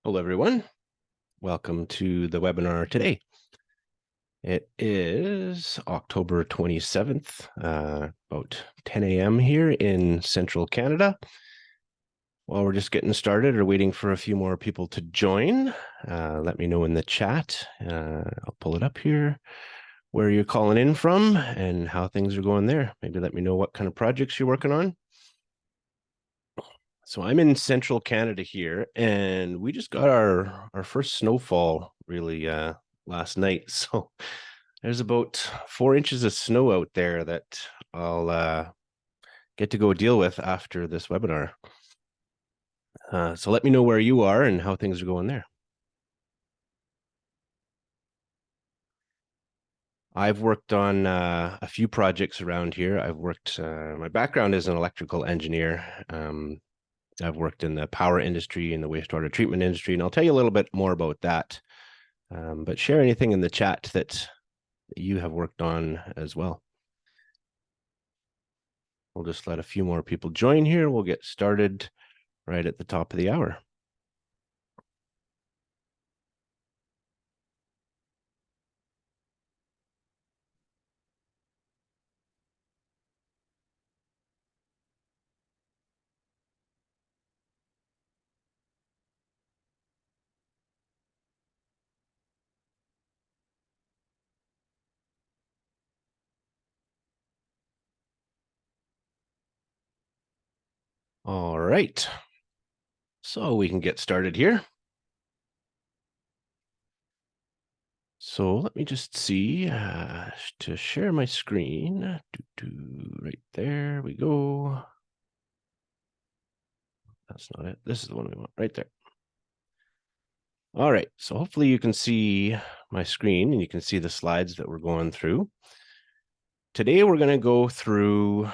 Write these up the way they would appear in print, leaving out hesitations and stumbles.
Hello, everyone. Welcome to the webinar today. It is October 27th, about 10 a.m. here in central Canada. While we're just getting started or waiting for a few more people to join, let me know in the chat. I'll pull it up here, where you're calling in from and how things are going there. Maybe let me know what kind of projects you're working on. So I'm in central Canada here, and we just got our first snowfall really last night. So there's about 4 inches of snow out there that I'll get to go deal with after this webinar. So let me know where you are and how things are going there. I've worked on a few projects around here. My background is an electrical engineer. I've worked in the power industry and the wastewater treatment industry, and I'll tell you a little bit more about that. But share anything in the chat that you have worked on as well. We'll just let a few more people join here. We'll get started right at the top of the hour. All right. So we can get started here. So let me just see to share my screen. Right there we go. That's not it. This is the one we want right there. All right. So hopefully you can see my screen and you can see the slides that we're going through. Today we're going to go through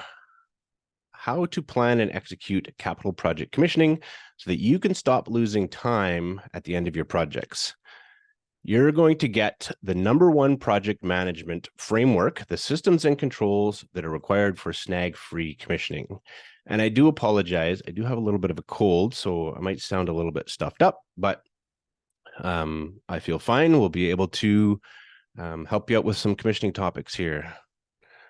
how to plan and execute capital project commissioning so that you can stop losing time at the end of your projects. You're going to get the #1 project management framework, the systems and controls that are required for snag-free commissioning. And I do apologize. I do have a little bit of a cold, so I might sound a little bit stuffed up, but I feel fine. We'll be able to help you out with some commissioning topics here.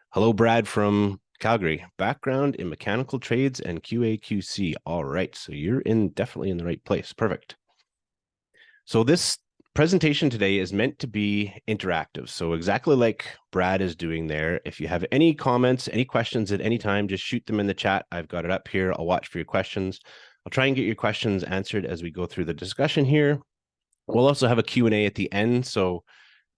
Hello, Brad from Calgary. Background in mechanical trades and QA/QC. All right, so you're definitely in the right place. Perfect. So this presentation today is meant to be interactive. So exactly like Brad is doing there, if you have any comments, any questions at any time, just shoot them in the chat. I've got it up here. I'll watch for your questions. I'll try and get your questions answered as we go through the discussion here. We'll also have a Q&A at the end. So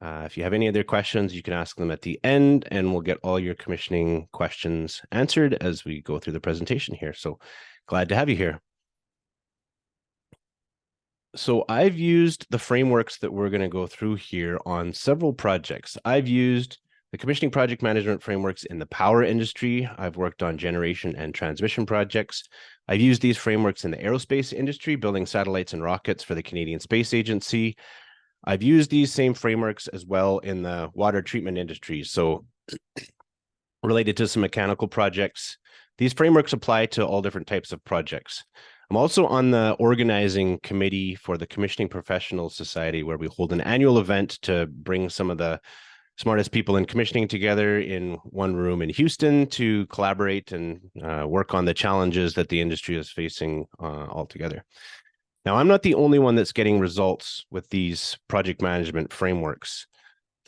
if you have any other questions, you can ask them at the end, and we'll get all your commissioning questions answered as we go through the presentation here. So glad to have you here. So I've used the frameworks that we're going to go through here on several projects. I've used the commissioning project management frameworks in the power industry. I've worked on generation and transmission projects. I've used these frameworks in the aerospace industry, building satellites and rockets for the Canadian Space Agency. I've used these same frameworks as well in the water treatment industry. So related to some mechanical projects, these frameworks apply to all different types of projects. I'm also on the organizing committee for the Commissioning Professionals Society, where we hold an annual event to bring some of the smartest people in commissioning together in one room in Houston to collaborate and work on the challenges that the industry is facing all together. Now, I'm not the only one that's getting results with these project management frameworks.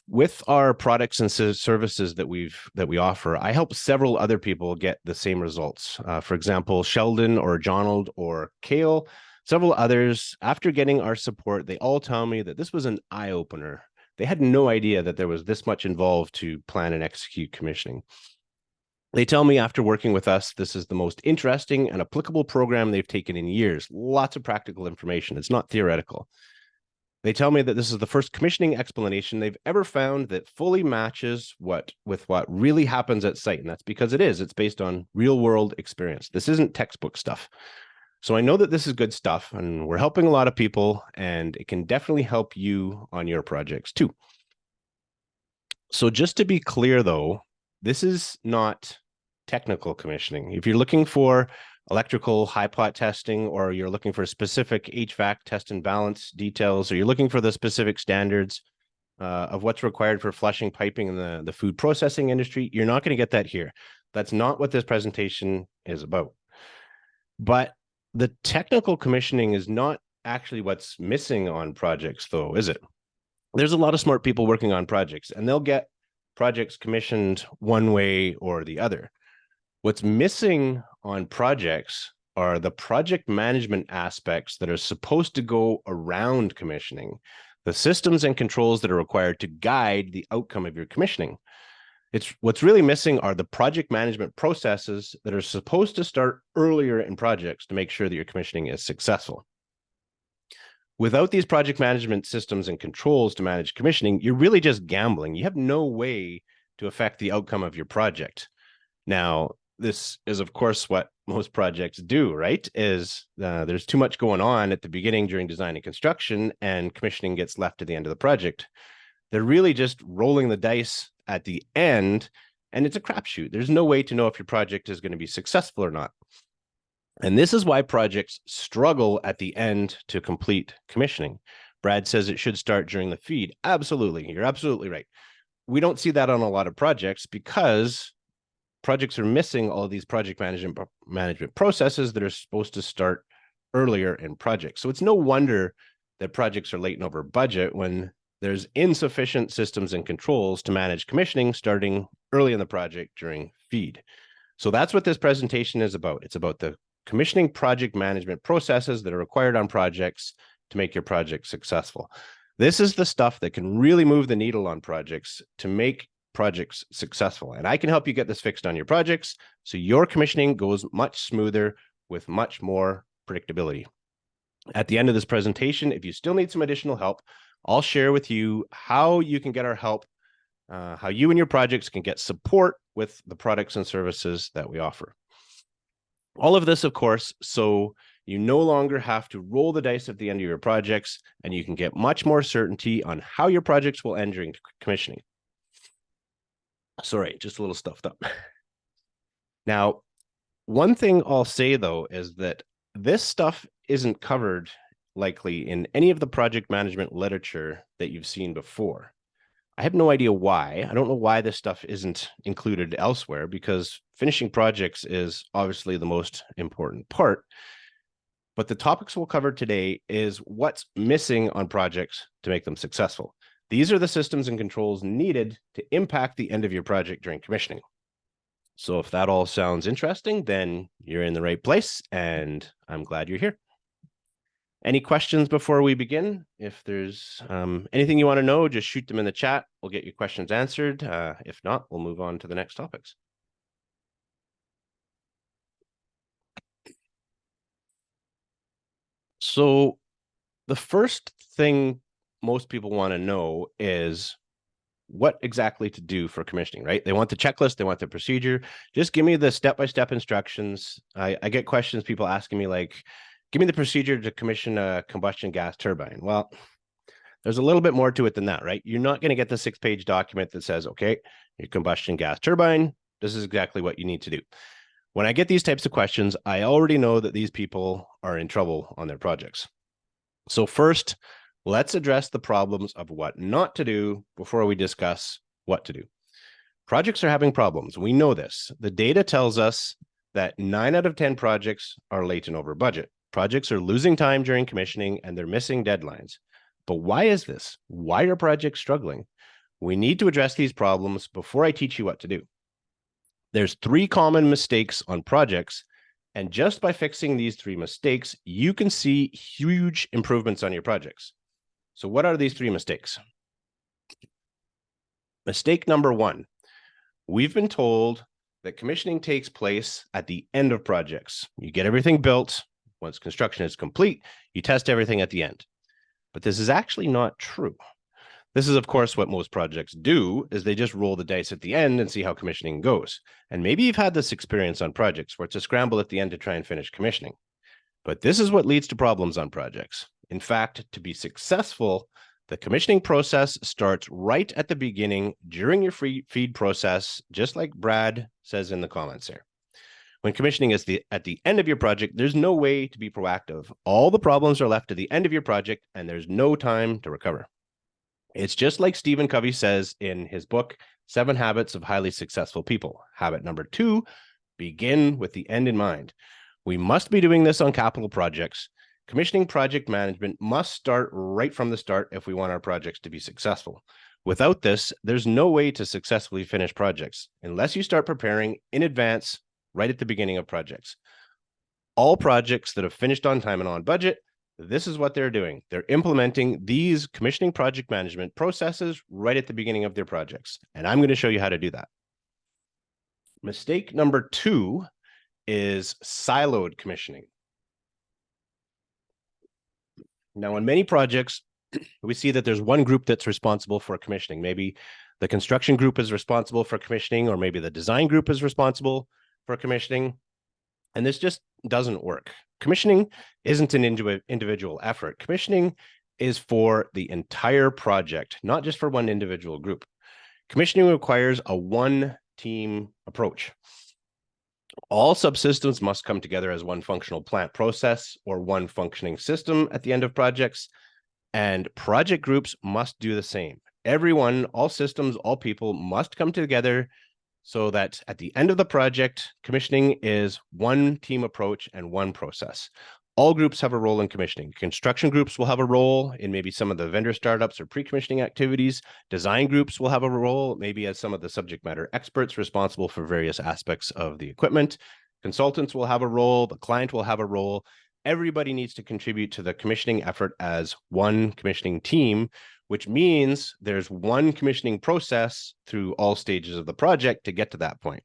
With our products and services that we offer, I help several other people get the same results. For example, Sheldon or Jonald or Kale, several others, after getting our support, they all tell me that this was an eye-opener. They had no idea that there was this much involved to plan and execute commissioning. They tell me after working with us, this is the most interesting and applicable program they've taken in years. Lots of practical information. It's not theoretical. They tell me that this is the first commissioning explanation they've ever found that fully matches with what really happens at site. And that's because it is. It's based on real world experience. This isn't textbook stuff. So I know that this is good stuff, and we're helping a lot of people, and it can definitely help you on your projects too. So just to be clear, though, this is not technical commissioning. If you're looking for electrical high plot testing, or you're looking for specific HVAC test and balance details, or you're looking for the specific standards of what's required for flushing piping in the food processing industry, you're not going to get that here. That's not what this presentation is about. But the technical commissioning is not actually what's missing on projects, though, is it? There's a lot of smart people working on projects, and they'll get projects commissioned one way or the other. What's missing on projects are the project management aspects that are supposed to go around commissioning, the systems and controls that are required to guide the outcome of your commissioning. What's really missing are the project management processes that are supposed to start earlier in projects to make sure that your commissioning is successful. Without these project management systems and controls to manage commissioning, you're really just gambling. You have no way to affect the outcome of your project. Now, this is, of course, what most projects do, right? There's too much going on at the beginning during design and construction, and commissioning gets left to the end of the project. They're really just rolling the dice at the end, and it's a crapshoot. There's no way to know if your project is going to be successful or not. And this is why projects struggle at the end to complete commissioning. Brad says it should start during the feed. Absolutely. You're absolutely right. We don't see that on a lot of projects because projects are missing all of these project management processes that are supposed to start earlier in projects. So it's no wonder that projects are late and over budget when there's insufficient systems and controls to manage commissioning starting early in the project during feed. So that's what this presentation is about. It's about the commissioning project management processes that are required on projects to make your project successful. This is the stuff that can really move the needle on projects to make projects successful. And I can help you get this fixed on your projects so your commissioning goes much smoother with much more predictability. At the end of this presentation, if you still need some additional help, I'll share with you how you can get our help, how you and your projects can get support with the products and services that we offer. All of this, of course, so you no longer have to roll the dice at the end of your projects, and you can get much more certainty on how your projects will end during commissioning. Sorry, just a little stuffed up. Now, one thing I'll say, though, is that this stuff isn't covered likely in any of the project management literature that you've seen before. I have no idea why. I don't know why this stuff isn't included elsewhere, because finishing projects is obviously the most important part. But the topics we'll cover today is what's missing on projects to make them successful. These are the systems and controls needed to impact the end of your project during commissioning. So if that all sounds interesting, then you're in the right place, and I'm glad you're here. Any questions before we begin? If there's anything you want to know, just shoot them in the chat. We'll get your questions answered. If not, we'll move on to the next topics. So the first thing most people want to know is what exactly to do for commissioning, right? They want the checklist, they want the procedure. Just give me the step-by-step instructions. I get questions, people asking me like, give me the procedure to commission a combustion gas turbine. Well, there's a little bit more to it than that, right? You're not going to get the 6-page document that says, okay, your combustion gas turbine, this is exactly what you need to do. When I get these types of questions, I already know that these people are in trouble on their projects. So first, let's address the problems of what not to do before we discuss what to do. Projects are having problems. We know this. The data tells us that 9 out of 10 projects are late and over budget. Projects are losing time during commissioning and they're missing deadlines. But why is this? Why are projects struggling? We need to address these problems before I teach you what to do. There's 3 common mistakes on projects, and just by fixing these 3 mistakes, you can see huge improvements on your projects. So what are these 3 mistakes? Mistake number 1, we've been told that commissioning takes place at the end of projects. You get everything built. Once construction is complete, you test everything at the end. But this is actually not true. This is, of course, what most projects do, is they just roll the dice at the end and see how commissioning goes. And maybe you've had this experience on projects where it's a scramble at the end to try and finish commissioning. But this is what leads to problems on projects. In fact, to be successful, the commissioning process starts right at the beginning during your feed process, just like Brad says in the comments here. When commissioning is at the end of your project, there's no way to be proactive. All the problems are left at the end of your project, and there's no time to recover. It's just like Stephen Covey says in his book, 7 Habits of Highly Successful People. Habit number 2, begin with the end in mind. We must be doing this on capital projects. Commissioning project management must start right from the start if we want our projects to be successful. Without this, there's no way to successfully finish projects unless you start preparing in advance right at the beginning of projects. All projects that have finished on time and on budget, this is what they're doing. They're implementing these commissioning project management processes right at the beginning of their projects. And I'm going to show you how to do that. Mistake number 2 is siloed commissioning. Now, in many projects, we see that there's one group that's responsible for commissioning. Maybe the construction group is responsible for commissioning, or maybe the design group is responsible for commissioning. And this just doesn't work. Commissioning isn't an individual effort. Commissioning is for the entire project, not just for one individual group. Commissioning requires a one-team approach. All subsystems must come together as one functional plant process or one functioning system at the end of projects, and project groups must do the same. Everyone, all systems, all people must come together so that at the end of the project, commissioning is one team approach and one process. All groups have a role in commissioning. Construction groups will have a role in maybe some of the vendor startups or pre-commissioning activities. Design groups will have a role, maybe as some of the subject matter experts responsible for various aspects of the equipment. Consultants will have a role. The client will have a role. Everybody needs to contribute to the commissioning effort as one commissioning team, which means there's one commissioning process through all stages of the project to get to that point.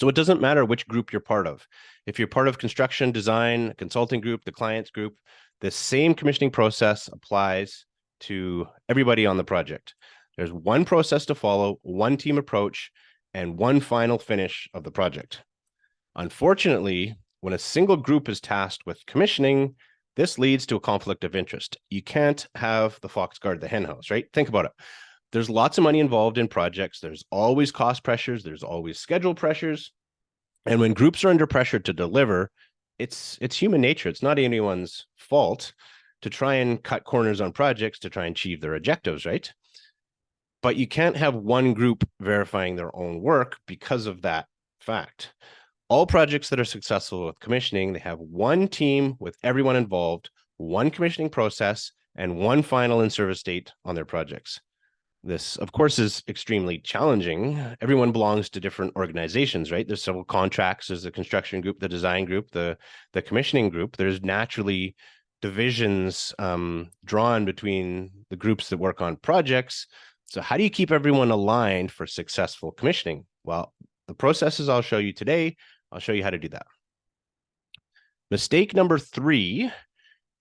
So it doesn't matter which group you're part of. If you're part of construction, design, consulting group, the client's group, the same commissioning process applies to everybody on the project. There's one process to follow, one team approach, and one final finish of the project. Unfortunately, when a single group is tasked with commissioning, this leads to a conflict of interest. You can't have the fox guard the hen house, right? Think about it. There's lots of money involved in projects. There's always cost pressures. There's always schedule pressures. And when groups are under pressure to deliver, it's human nature. It's not anyone's fault to try and cut corners on projects to try and achieve their objectives, right? But you can't have one group verifying their own work because of that fact. All projects that are successful with commissioning, they have one team with everyone involved, one commissioning process, and one final in-service date on their projects. This, of course, is extremely challenging. Everyone belongs to different organizations, right? There's several contracts. There's the construction group, the design group, the commissioning group. There's naturally divisions drawn between the groups that work on projects. So how do you keep everyone aligned for successful commissioning? Well, the processes I'll show you today, I'll show you how to do that. Mistake number 3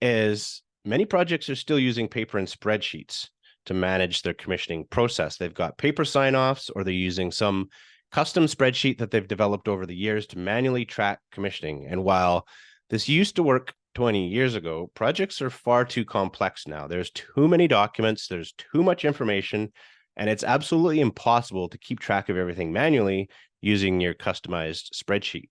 is many projects are still using paper and spreadsheets to manage their commissioning process. They've got paper sign-offs, or they're using some custom spreadsheet that they've developed over the years to manually track commissioning. And while this used to work 20 years ago, projects are far too complex now. There's too many documents, there's too much information, and it's absolutely impossible to keep track of everything manually using your customized spreadsheet.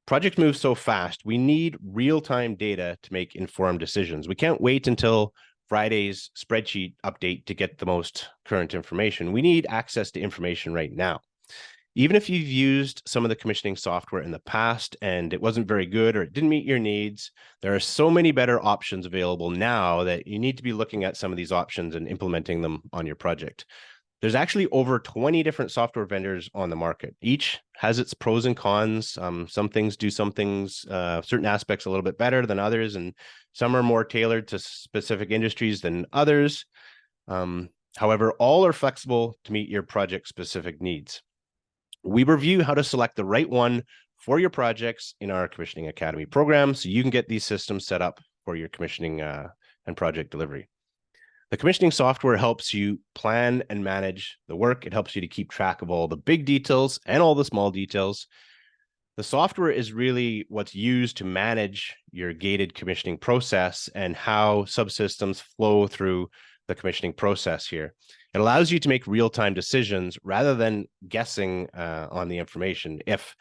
Projects move so fast, we need real-time data to make informed decisions. We can't wait until Friday's spreadsheet update to get the most current information. We need access to information right now. Even if you've used some of the commissioning software in the past and it wasn't very good or it didn't meet your needs, there are so many better options available now that you need to be looking at some of these options and implementing them on your project. There's actually over 20 different software vendors on the market. Each has its pros and cons. Some things do some things, certain aspects a little bit better than others, and some are more tailored to specific industries than others. However, all are flexible to meet your project-specific needs. We review how to select the right one for your projects in our Commissioning Academy program, so you can get these systems set up for your commissioning and project delivery. The commissioning software helps you plan and manage the work. It helps you to keep track of all the big details and all the small details. The software is really what's used to manage your gated commissioning process and how subsystems flow through the commissioning process here. It allows you to make real-time decisions rather than guessing on the information. If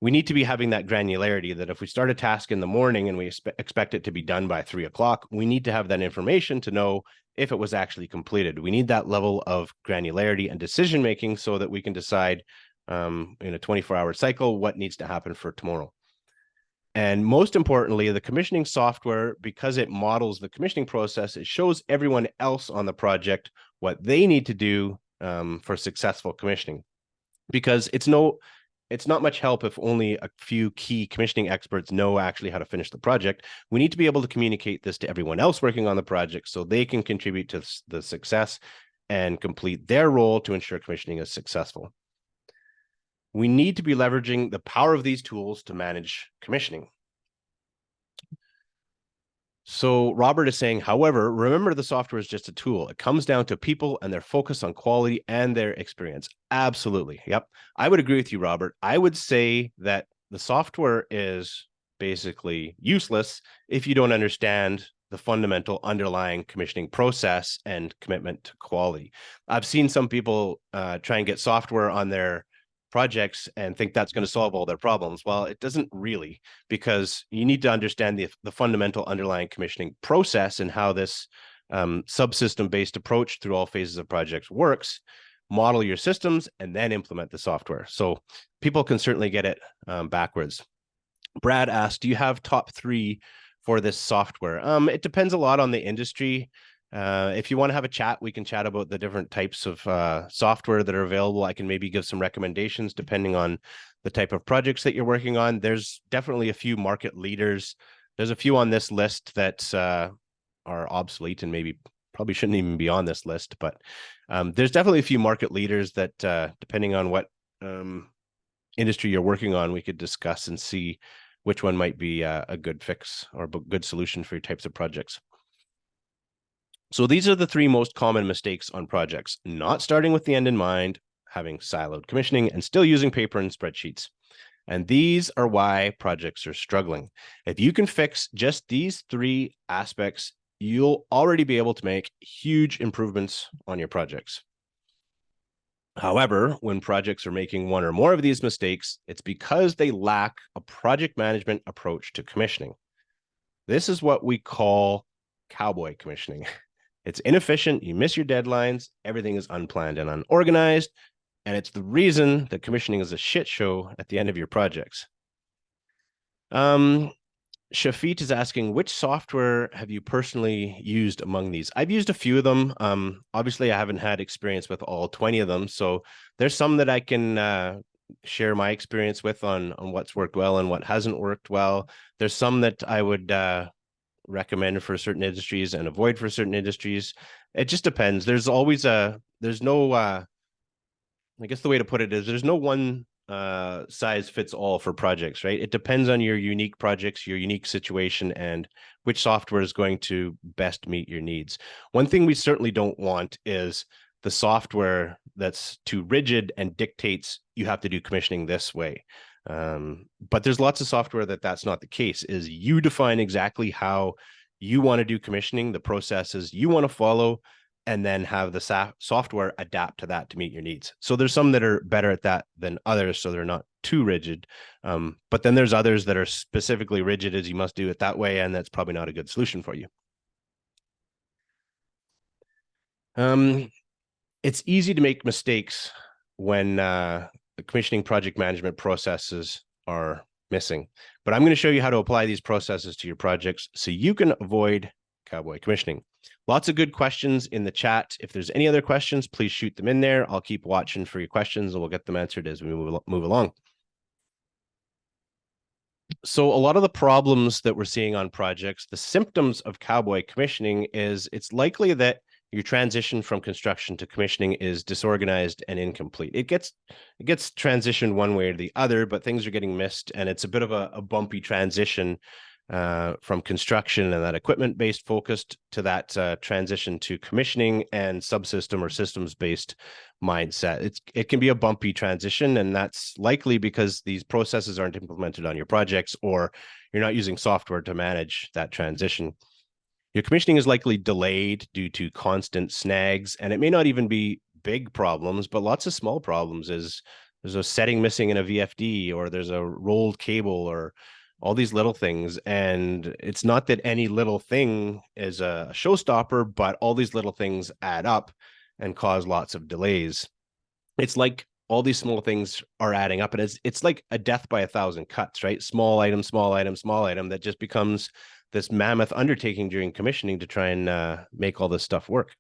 we need to be having that granularity that if we start a task in the morning and we expect it to be done by 3 o'clock, we need to have that information to know if it was actually completed. We need that level of granularity and decision making so that we can decide in a 24-hour cycle what needs to happen for tomorrow. And most importantly, the commissioning software, because it models the commissioning process, it shows everyone else on the project what they need to do for successful commissioning. Because it's not much help if only a few key commissioning experts know actually how to finish the project. We need to be able to communicate this to everyone else working on the project so they can contribute to the success and complete their role to ensure commissioning is successful. We need to be leveraging the power of these tools to manage commissioning. So Robert is saying, however, remember the software is just a tool. It comes down to people and their focus on quality and their experience. Absolutely. Yep. I would agree with you, Robert. I would say that the software is basically useless if you don't understand the fundamental underlying commissioning process and commitment to quality. I've seen some people try and get software on their projects and think that's going to solve all their problems. Well, it doesn't really, because you need to understand the fundamental underlying commissioning process and how this subsystem-based approach through all phases of projects works, model your systems, and then implement the software. So people can certainly get it backwards. Brad asked, do you have top 3 for this software? It depends a lot on the industry. If you want to have a chat, we can chat about the different types of software that are available. I can maybe give some recommendations depending on the type of projects that you're working on. There's definitely a few market leaders. There's a few on this list that are obsolete and maybe probably shouldn't even be on this list, but there's definitely a few market leaders that depending on what industry you're working on, we could discuss and see which one might be a good fix or a good solution for your types of projects. So these are the 3 most common mistakes on projects: not starting with the end in mind, having siloed commissioning, and still using paper and spreadsheets. And these are why projects are struggling. If you can fix just these 3 aspects, you'll already be able to make huge improvements on your projects. However, when projects are making one or more of these mistakes, it's because they lack a project management approach to commissioning. This is what we call cowboy commissioning. It's inefficient, you miss your deadlines, everything is unplanned and unorganized, and it's the reason that commissioning is a shit show at the end of your projects. Shafit is asking, which software have you personally used among these? I've used a few of them. Obviously, I haven't had experience with all 20 of them, so there's some that I can share my experience with on what's worked well and what hasn't worked well. There's some that I would recommend for certain industries and avoid for certain industries. It just depends. There's always there's no I guess the way to put it is there's no one size fits all for projects, right? It depends on your unique projects, your unique situation, and which software is going to best meet your needs. One thing we certainly don't want is the software that's too rigid and dictates you have to do commissioning this way. But there's lots of software that's not the case. Is you define exactly how you want to do commissioning, the processes you want to follow, and then have the software adapt to that to meet your needs. So there's some that are better at that than others, so they're not too rigid. But then there's others that are specifically rigid as you must do it that way, and that's probably not a good solution for you. It's easy to make mistakes when the commissioning project management processes are missing. But I'm going to show you how to apply these processes to your projects so you can avoid cowboy commissioning. Lots of good questions in the chat. If there's any other questions, please shoot them in there. I'll keep watching for your questions and we'll get them answered as we move along. So a lot of the problems that we're seeing on projects, the symptoms of cowboy commissioning is it's likely that your transition from construction to commissioning is disorganized and incomplete. It gets transitioned one way or the other, but things are getting missed, and it's a bit of a bumpy transition from construction and that equipment-based focused to that transition to commissioning and subsystem or systems-based mindset. It can be a bumpy transition, and that's likely because these processes aren't implemented on your projects, or you're not using software to manage that transition. Your commissioning is likely delayed due to constant snags, and it may not even be big problems, but lots of small problems is there's a setting missing in a VFD, or there's a rolled cable, or all these little things. And it's not that any little thing is a showstopper, but all these little things add up and cause lots of delays. It's like all these small things are adding up, and it's like a death by 1,000 cuts, right? Small item, small item, small item, that just becomes this mammoth undertaking during commissioning to try and make all this stuff work.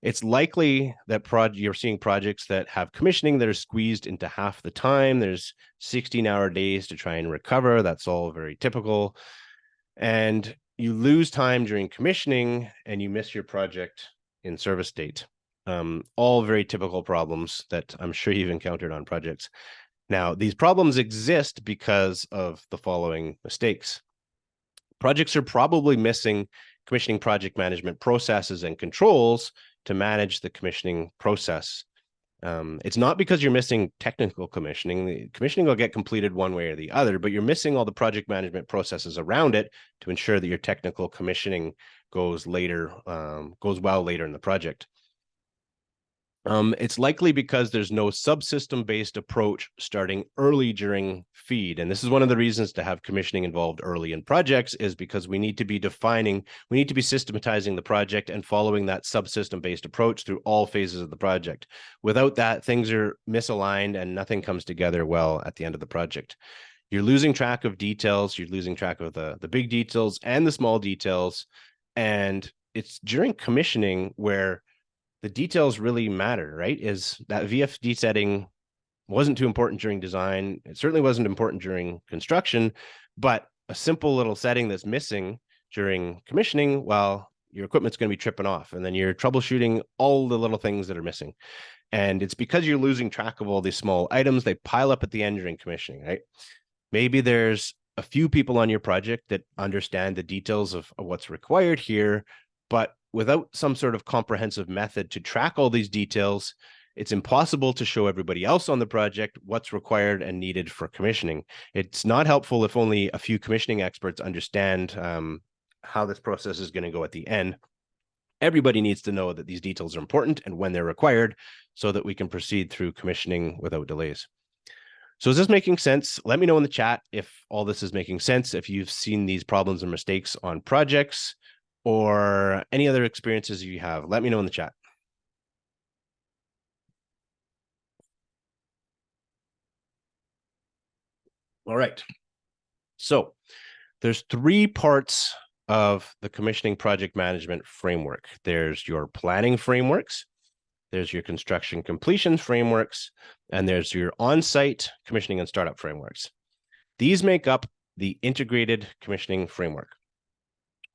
It's likely that you're seeing projects that have commissioning that are squeezed into half the time. There's 16-hour days to try and recover. That's all very typical. And you lose time during commissioning and you miss your project in service date. All very typical problems that I'm sure you've encountered on projects. Now, these problems exist because of the following mistakes. Projects are probably missing commissioning project management processes and controls to manage the commissioning process. It's not because you're missing technical commissioning. The commissioning will get completed one way or the other, but you're missing all the project management processes around it to ensure that your technical commissioning goes well later in the project. It's likely because there's no subsystem-based approach starting early during feed. And this is one of the reasons to have commissioning involved early in projects, is because we need to be systematizing the project and following that subsystem-based approach through all phases of the project. Without that, things are misaligned and nothing comes together well at the end of the project. You're losing track of details. You're losing track of the big details and the small details. And it's during commissioning where the details really matter, right? Is that VFD setting wasn't too important during design. It certainly wasn't important during construction, but a simple little setting that's missing during commissioning, well, your equipment's going to be tripping off, and then you're troubleshooting all the little things that are missing. And it's because you're losing track of all these small items. They pile up at the end during commissioning, right? Maybe there's a few people on your project that understand the details of what's required here, but without some sort of comprehensive method to track all these details, it's impossible to show everybody else on the project what's required and needed for commissioning. It's not helpful if only a few commissioning experts understand how this process is going to go at the end. Everybody needs to know that these details are important and when they're required so that we can proceed through commissioning without delays. So is this making sense? Let me know in the chat if all this is making sense, if you've seen these problems and mistakes on projects, or any other experiences you have. Let me know in the chat. All right. So there's 3 parts of the commissioning project management framework. There's your planning frameworks, there's your construction completion frameworks, and there's your on-site commissioning and startup frameworks. These make up the integrated commissioning framework.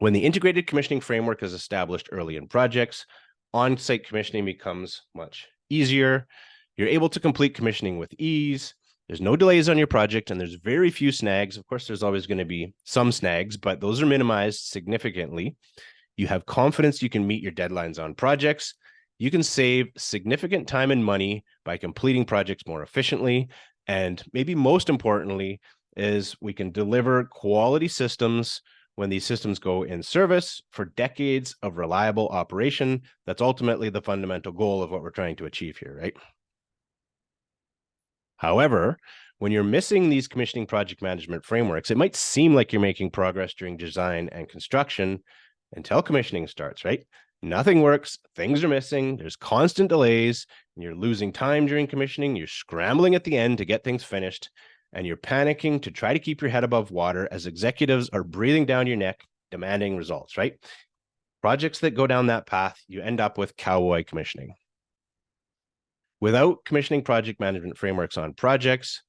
When the integrated commissioning framework is established early in projects, on-site commissioning becomes much easier. You're able to complete commissioning with ease. There's no delays on your project, and there's very few snags. Of course, there's always going to be some snags, but those are minimized significantly. You have confidence you can meet your deadlines on projects. You can save significant time and money by completing projects more efficiently. And maybe most importantly is we can deliver quality systems when these systems go in service for decades of reliable operation. That's ultimately the fundamental goal of what we're trying to achieve here, right? However, when you're missing these commissioning project management frameworks, it might seem like you're making progress during design and construction until commissioning starts, right? Nothing works, things are missing, there's constant delays, and you're losing time during commissioning, you're scrambling at the end to get things finished, and you're panicking to try to keep your head above water as executives are breathing down your neck, demanding results, right? Projects that go down that path, you end up with cowboy commissioning. Without commissioning project management frameworks on projects,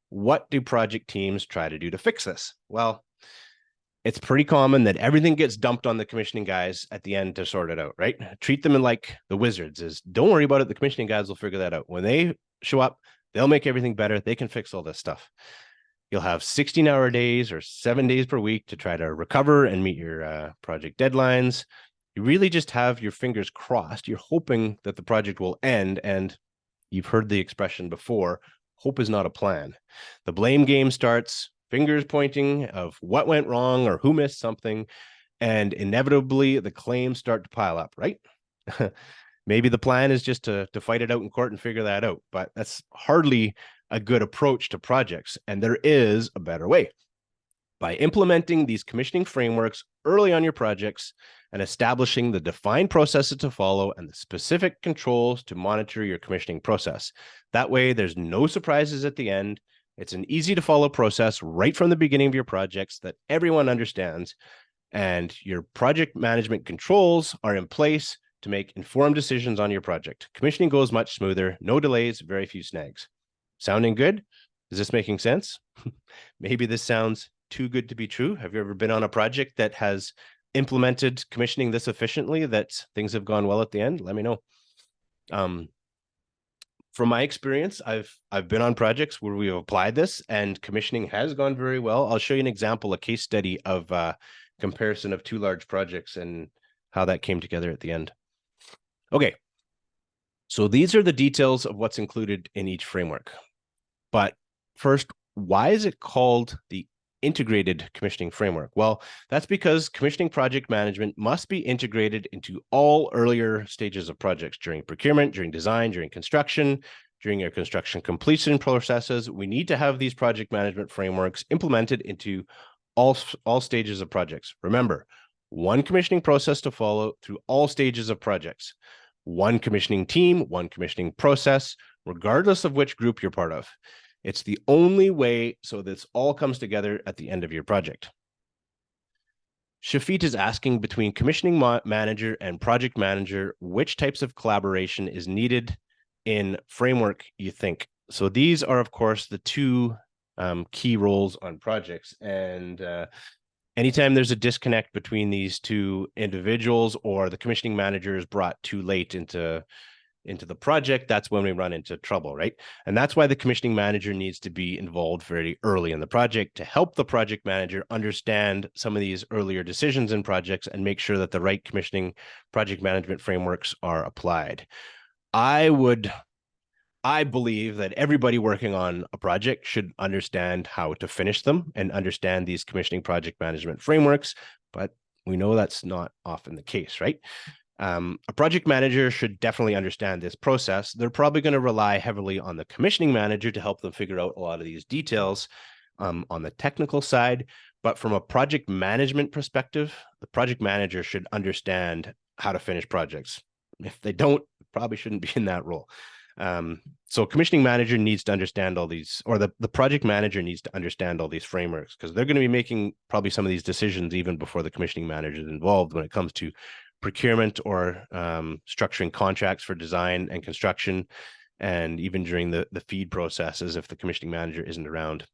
what do project teams try to do to fix this? Well, it's pretty common that everything gets dumped on the commissioning guys at the end to sort it out, right? Treat them like the wizards. Don't worry about it. The commissioning guys will figure that out. When they show up, they'll make everything better. They can fix all this stuff. You'll have 16-hour days or 7 days per week to try to recover and meet your project deadlines. You really just have your fingers crossed. You're hoping that the project will end, and you've heard the expression before, hope is not a plan. The blame game starts, fingers pointing of what went wrong or who missed something, and inevitably the claims start to pile up, right? Maybe the plan is just to fight it out in court and figure that out, but that's hardly a good approach to projects. And there is a better way. By implementing these commissioning frameworks early on your projects and establishing the defined processes to follow and the specific controls to monitor your commissioning process. That way, there's no surprises at the end. It's an easy to follow process right from the beginning of your projects that everyone understands, and your project management controls are in place to make informed decisions on your project. Commissioning goes much smoother, no delays, very few snags. Sounding good? Is this making sense? Maybe this sounds too good to be true. Have you ever been on a project that has implemented commissioning this efficiently that things have gone well at the end? Let me know. From my experience, I've been on projects where we've applied this and commissioning has gone very well. I'll show you an example, a case study of comparison of two large projects and how that came together at the end. Okay, so these are the details of what's included in each framework. But first, why is it called the integrated commissioning framework? Well, that's because commissioning project management must be integrated into all earlier stages of projects during procurement, during design, during construction, during your construction completion processes. We need to have these project management frameworks implemented into all stages of projects. Remember, one commissioning process to follow through all stages of projects, one commissioning team, one commissioning process, regardless of which group you're part of. It's the only way so this all comes together at the end of your project. Shafit is asking, between commissioning manager and project manager, which types of collaboration is needed in framework, you think? So these are, of course, the two key roles on projects. And anytime there's a disconnect between these two individuals or the commissioning manager is brought too late into the project, that's when we run into trouble, right? And that's why the commissioning manager needs to be involved very early in the project to help the project manager understand some of these earlier decisions in projects and make sure that the right commissioning project management frameworks are applied. I believe that everybody working on a project should understand how to finish them and understand these commissioning project management frameworks, but we know that's not often the case, right? A project manager should definitely understand this process. They're probably going to rely heavily on the commissioning manager to help them figure out a lot of these details on the technical side. But from a project management perspective, the project manager should understand how to finish projects. If they don't, probably shouldn't be in that role. So commissioning manager needs to understand all these, or the project manager needs to understand all these frameworks, because they're going to be making probably some of these decisions even before the commissioning manager is involved when it comes to procurement or structuring contracts for design and construction, and even during the feed processes if the commissioning manager isn't around.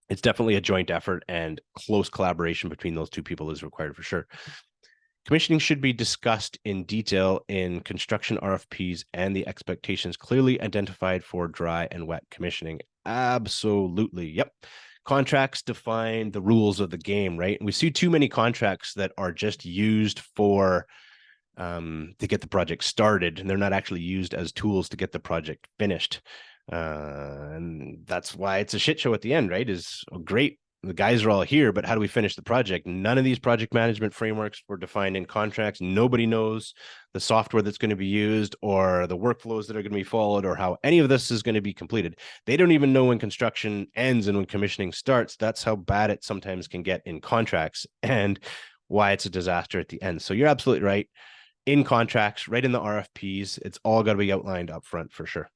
It's definitely a joint effort, and close collaboration between those two people is required for sure. Commissioning should be discussed in detail in construction RFPs and the expectations clearly identified for dry and wet commissioning. Absolutely. Yep. Contracts define the rules of the game, right? And we see too many contracts that are just used for to get the project started, and they're not actually used as tools to get the project finished. And that's why it's a shit show at the end, right? Is great. The guys are all here, but how do we finish the project? None of these project management frameworks were defined in contracts. Nobody knows the software that's going to be used or the workflows that are going to be followed or how any of this is going to be completed. They don't even know when construction ends and when commissioning starts. That's how bad it sometimes can get in contracts and why it's a disaster at the end. So you're absolutely right. In contracts, right in the RFPs, it's all got to be outlined up front for sure.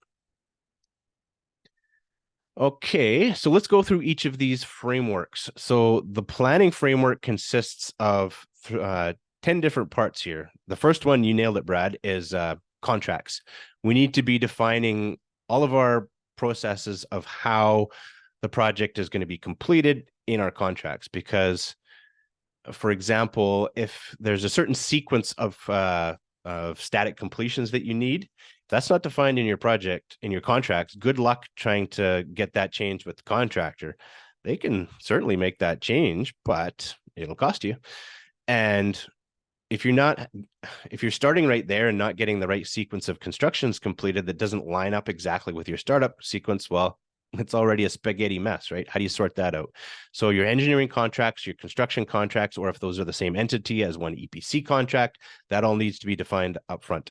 Okay, so let's go through each of these frameworks. So the planning framework consists of 10 different parts here. The first one, you nailed it, Brad, is contracts. We need to be defining all of our processes of how the project is going to be completed in our contracts, because, for example, if there's a certain sequence of static completions that you need, if that's not defined in your project, in your contracts, good luck trying to get that changed with the contractor. They can certainly make that change, but it'll cost you. And if you're starting right there and not getting the right sequence of constructions completed that doesn't line up exactly with your startup sequence, well, it's already a spaghetti mess, right? How do you sort that out? So your engineering contracts, your construction contracts, or if those are the same entity as one EPC contract, that all needs to be defined upfront.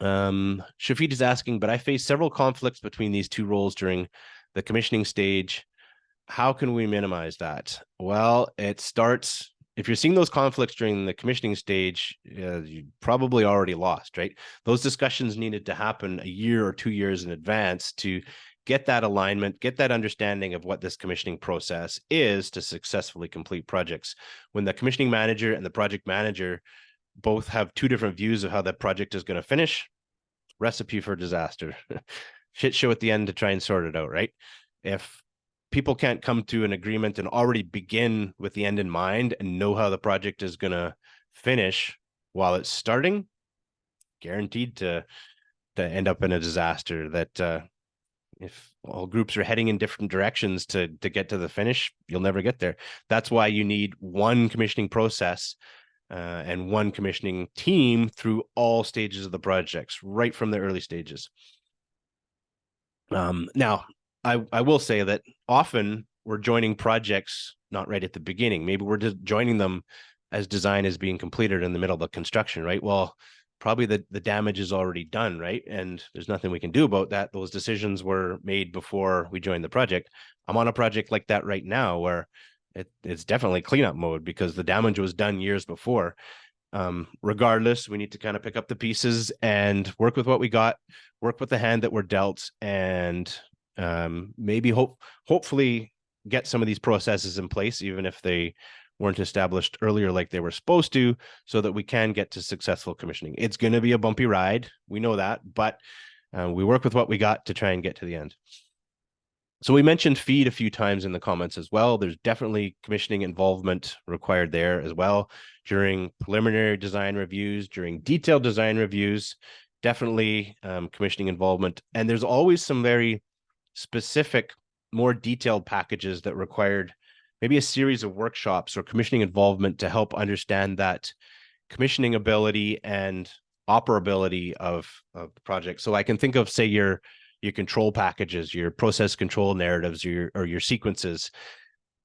Shafid is asking, but I face several conflicts between these two roles during the commissioning stage. How can we minimize that? Well, it starts, if you're seeing those conflicts during the commissioning stage, you probably already lost, right? Those discussions needed to happen a year or 2 years in advance to get that alignment, get that understanding of what this commissioning process is to successfully complete projects. When the commissioning manager and the project manager both have two different views of how that project is going to finish, recipe for disaster. Shit show at the end to try and sort it out, right? If people can't come to an agreement and already begin with the end in mind and know how the project is going to finish while it's starting, guaranteed to end up in a disaster. That if all groups are heading in different directions to get to the finish, you'll never get there. That's why you need one commissioning process and one commissioning team through all stages of the projects, right from the early stages. Now, I will say that often we're joining projects not right at the beginning. Maybe we're just joining them as design is being completed in the middle of the construction, right? Well, probably the damage is already done, right? And there's nothing we can do about that. Those decisions were made before we joined the project. I'm on a project like that right now where it's definitely cleanup mode because the damage was done years before. Regardless, we need to kind of pick up the pieces and work with what we got, work with the hand that we're dealt, and maybe hopefully get some of these processes in place, even if they weren't established earlier like they were supposed to, so that we can get to successful commissioning. It's going to be a bumpy ride. We know that, but we work with what we got to try and get to the end. So we mentioned FEED a few times in the comments as well. There's definitely commissioning involvement required there as well during preliminary design reviews, during detailed design reviews, definitely commissioning involvement. And there's always some very specific, more detailed packages that required maybe a series of workshops or commissioning involvement to help understand that commissioning ability and operability of the project. So I can think of, say, your control packages, your process control narratives, your sequences,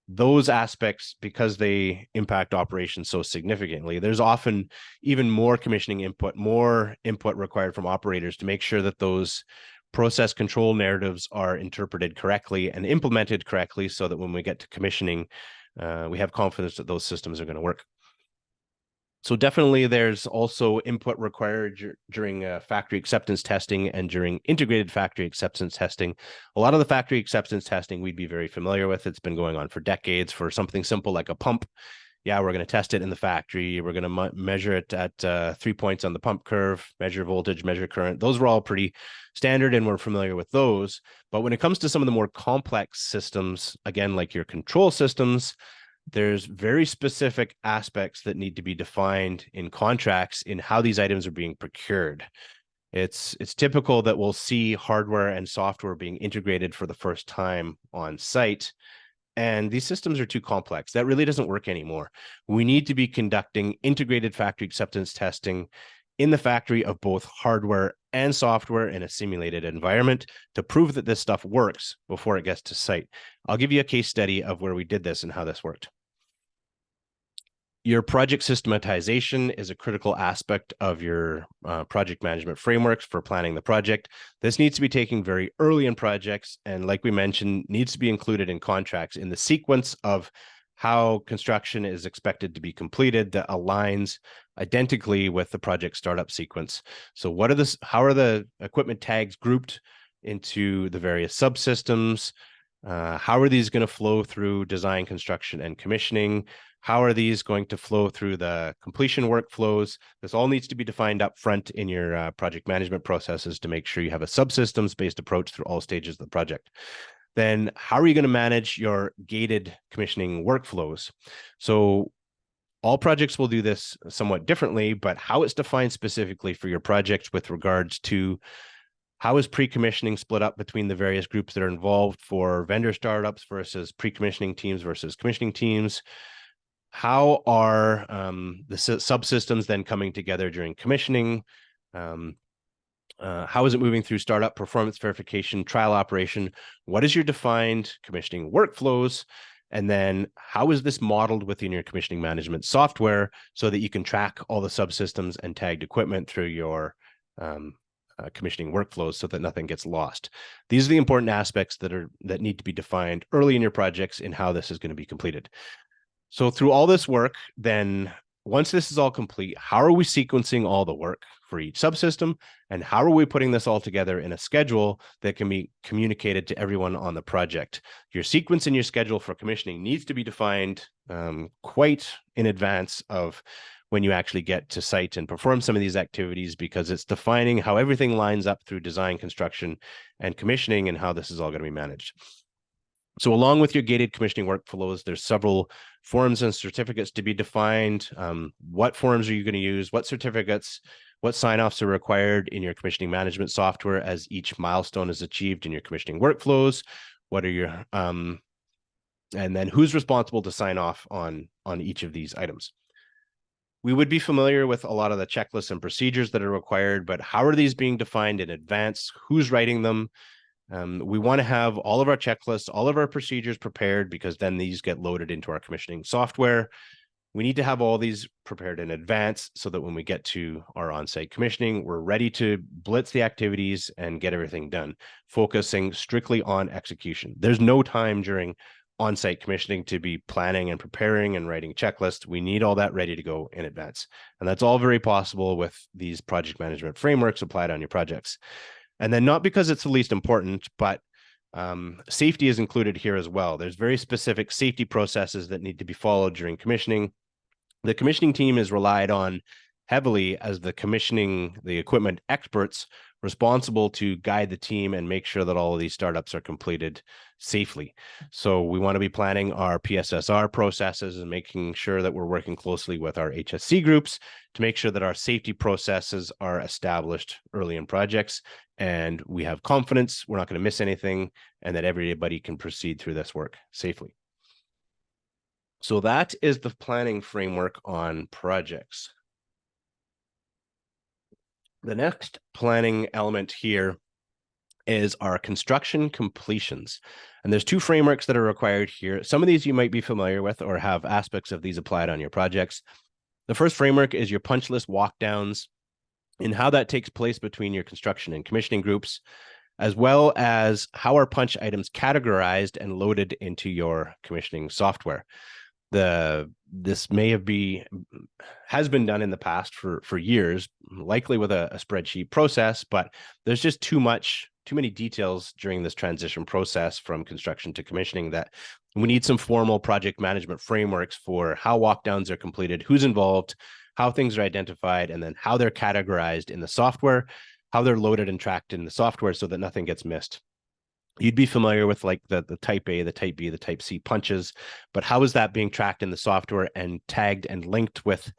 those aspects, because they impact operations so significantly, there's often even more commissioning input, more input required from operators to make sure that those process control narratives are interpreted correctly and implemented correctly so that when we get to commissioning, we have confidence that those systems are going to work. So definitely there's also input required during factory acceptance testing and during integrated factory acceptance testing. A lot of the factory acceptance testing we'd be very familiar with. It's been going on for decades. For something simple like a pump, yeah, we're going to test it in the factory. We're going to measure it at 3 points on the pump curve, measure voltage, measure current. Those were all pretty standard and we're familiar with those. But when it comes to some of the more complex systems, again, like your control systems, there's very specific aspects that need to be defined in contracts in how these items are being procured. It's typical that we'll see hardware and software being integrated for the first time on site, and these systems are too complex. That really doesn't work anymore. We need to be conducting integrated factory acceptance testing in the factory of both hardware and software in a simulated environment to prove that this stuff works before it gets to site. I'll give you a case study of where we did this and how this worked. Your project systematization is a critical aspect of your project management frameworks for planning the project. This needs to be taken very early in projects, and like we mentioned, needs to be included in contracts in the sequence of how construction is expected to be completed that aligns identically with the project startup sequence. So how are the equipment tags grouped into the various subsystems? How are these going to flow through design, construction, and commissioning? How are these going to flow through the completion workflows? This all needs to be defined up front in your project management processes to make sure you have a subsystems-based approach through all stages of the project. Then how are you going to manage your gated commissioning workflows? So all projects will do this somewhat differently, but how it's defined specifically for your project with regards to how is pre-commissioning split up between the various groups that are involved for vendor startups versus pre-commissioning teams versus commissioning teams? How are the subsystems then coming together during commissioning? How is it moving through startup, performance verification, trial operation? What is your defined commissioning workflows? And then how is this modeled within your commissioning management software so that you can track all the subsystems and tagged equipment through your commissioning workflows so that nothing gets lost. These are the important aspects that need to be defined early in your projects in how this is going to be completed. So through all this work, then once this is all complete, how are we sequencing all the work for each subsystem? And how are we putting this all together in a schedule that can be communicated to everyone on the project? Your sequence and your schedule for commissioning needs to be defined quite in advance of when you actually get to site and perform some of these activities, because it's defining how everything lines up through design, construction, and commissioning, and how this is all going to be managed. So along with your gated commissioning workflows, there's several forms and certificates to be defined. What forms are you going to use? What certificates, what sign-offs are required in your commissioning management software as each milestone is achieved in your commissioning workflows? What are your, and then who's responsible to sign off on each of these items? We would be familiar with a lot of the checklists and procedures that are required, but how are these being defined in advance? Who's writing them? We want to have all of our checklists, all of our procedures prepared, because then these get loaded into our commissioning software. We need to have all these prepared in advance so that when we get to our on-site commissioning, we're ready to blitz the activities and get everything done, focusing strictly on execution. There's no time during on-site commissioning to be planning and preparing and writing checklists. We need all that ready to go in advance. And that's all very possible with these project management frameworks applied on your projects. And then not because it's the least important, but safety is included here as well. There's very specific safety processes that need to be followed during commissioning. The commissioning team is relied on heavily as the equipment experts responsible to guide the team and make sure that all of these startups are completed safely. So we want to be planning our PSSR processes and making sure that we're working closely with our HSC groups to make sure that our safety processes are established early in projects, and we have confidence we're not going to miss anything, and that everybody can proceed through this work safely. So that is the planning framework on projects. The next planning element here is our construction completions. And there's two frameworks that are required here. Some of these you might be familiar with or have aspects of these applied on your projects. The first framework is your punch list walkdowns and how that takes place between your construction and commissioning groups, as well as how are punch items categorized and loaded into your commissioning software. This has been done in the past for years, likely with a spreadsheet process, but there's just too many details during this transition process from construction to commissioning that we need some formal project management frameworks for how walkdowns are completed, who's involved, how things are identified, and then how they're categorized in the software, how they're loaded and tracked in the software so that nothing gets missed. You'd be familiar with like the type A, the type B, the type C punches, but how is that being tracked in the software and tagged and linked with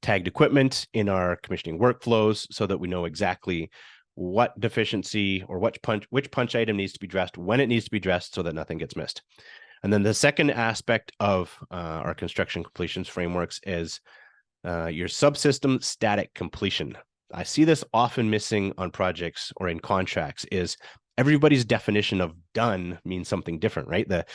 tagged equipment in our commissioning workflows so that we know exactly what deficiency or which punch item needs to be dressed, when it needs to be dressed so that nothing gets missed. And then the second aspect of our construction completions frameworks is your subsystem static completion. I see this often missing on projects or in contracts is everybody's definition of done means something different, right? The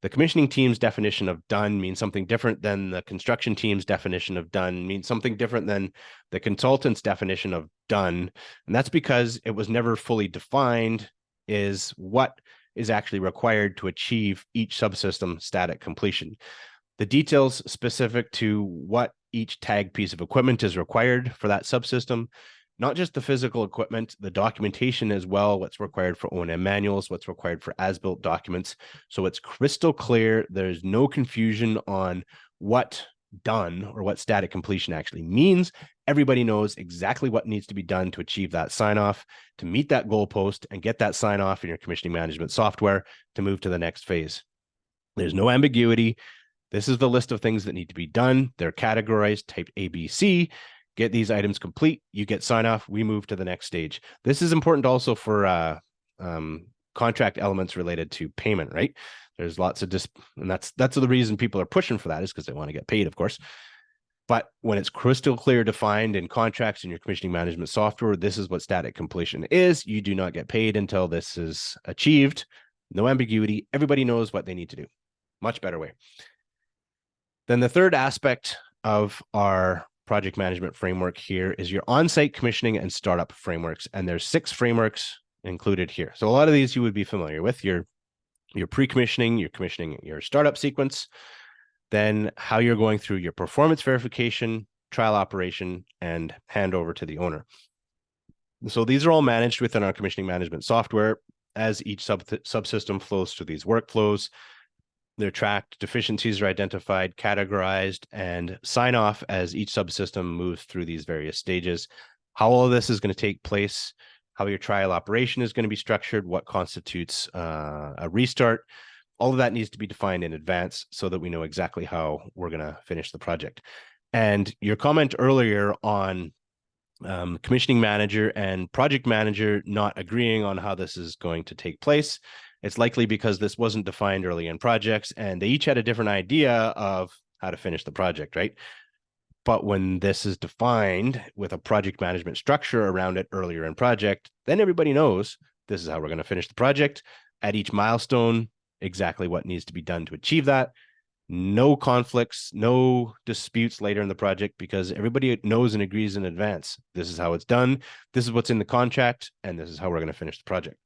commissioning team's definition of done means something different than the construction team's definition of done, means something different than the consultant's definition of done. And that's because it was never fully defined is what is actually required to achieve each subsystem static completion. The details specific to what each tag piece of equipment is required for that subsystem, not just the physical equipment, the documentation as well, what's required for O&M manuals, what's required for as-built documents. So it's crystal clear. There's no confusion on what done or what static completion actually means. Everybody knows exactly what needs to be done to achieve that sign-off, to meet that goalpost and get that sign-off in your commissioning management software to move to the next phase. There's no ambiguity. This is the list of things that need to be done. They're categorized type A, B, C. Get these items complete, you get sign off, we move to the next stage. This is important also for contract elements related to payment, right? There's lots of and that's the reason people are pushing for that, is because they want to get paid, of course. But when it's crystal clear defined in contracts in your commissioning management software, this is what static completion is. You do not get paid until this is achieved. No ambiguity. Everybody knows what they need to do. Much better way. Then the third aspect of our project management framework here is your on-site commissioning and startup frameworks. And there's 6 frameworks included here. So a lot of these you would be familiar with. Your pre-commissioning, your commissioning, your startup sequence, then how you're going through your performance verification, trial operation, and handover to the owner. So these are all managed within our commissioning management software. As each subsystem flows through these workflows, they're tracked, deficiencies are identified, categorized, and sign off as each subsystem moves through these various stages. How all of this is going to take place, how your trial operation is going to be structured, what constitutes a restart, all of that needs to be defined in advance so that we know exactly how we're going to finish the project. And your comment earlier on commissioning manager and project manager not agreeing on how this is going to take place, it's likely because this wasn't defined early in projects and they each had a different idea of how to finish the project, right? But when this is defined with a project management structure around it earlier in project, then everybody knows this is how we're going to finish the project at each milestone, exactly what needs to be done to achieve that. No conflicts, no disputes later in the project because everybody knows and agrees in advance. This is how it's done. This is what's in the contract, and this is how we're going to finish the project.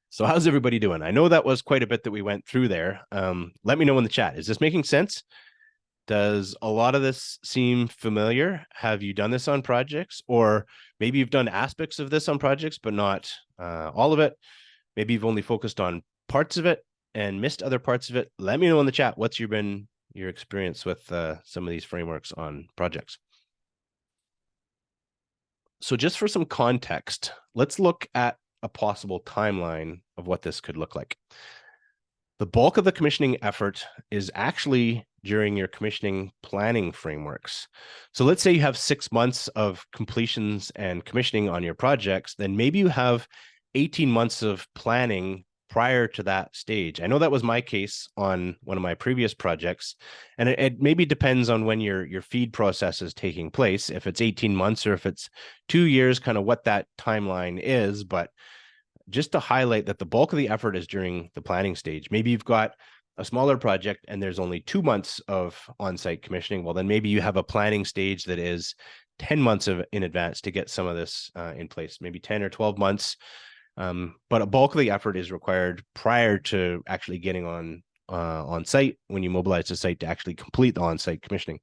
So how's everybody doing? I know that was quite a bit that we went through there. Let me know in the chat. Is this making sense? Does a lot of this seem familiar? Have you done this on projects? Or maybe you've done aspects of this on projects, but not all of it. Maybe you've only focused on parts of it and missed other parts of it. Let me know in the chat what's been your experience with some of these frameworks on projects. So just for some context, let's look at a possible timeline of what this could look like. The bulk of the commissioning effort is actually during your commissioning planning frameworks. So let's say you have 6 months of completions and commissioning on your projects, then maybe you have 18 months of planning prior to that stage. I know that was my case on one of my previous projects, and it maybe depends on when your feed process is taking place, if it's 18 months or if it's 2 years, kind of what that timeline is. But just to highlight that the bulk of the effort is during the planning stage. Maybe you've got a smaller project and there's only 2 months of on-site commissioning. Well, then maybe you have a planning stage that is 10 months in advance to get some of this in place, maybe 10 or 12 months. But a bulk of the effort is required prior to actually getting on site when you mobilize the site to actually complete the on-site commissioning.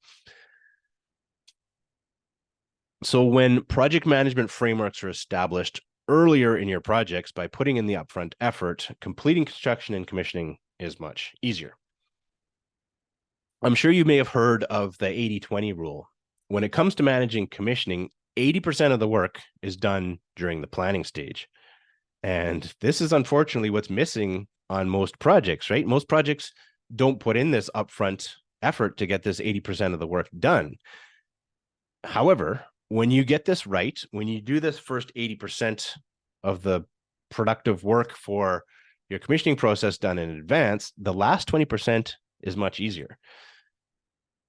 So when project management frameworks are established earlier in your projects by putting in the upfront effort, completing construction and commissioning is much easier. I'm sure you may have heard of the 80-20 rule. When it comes to managing commissioning, 80% of the work is done during the planning stage. And this is unfortunately what's missing on most projects, right? Most projects don't put in this upfront effort to get this 80% of the work done. However, when you get this right, when you do this first 80% of the productive work for your commissioning process done in advance, the last 20% is much easier.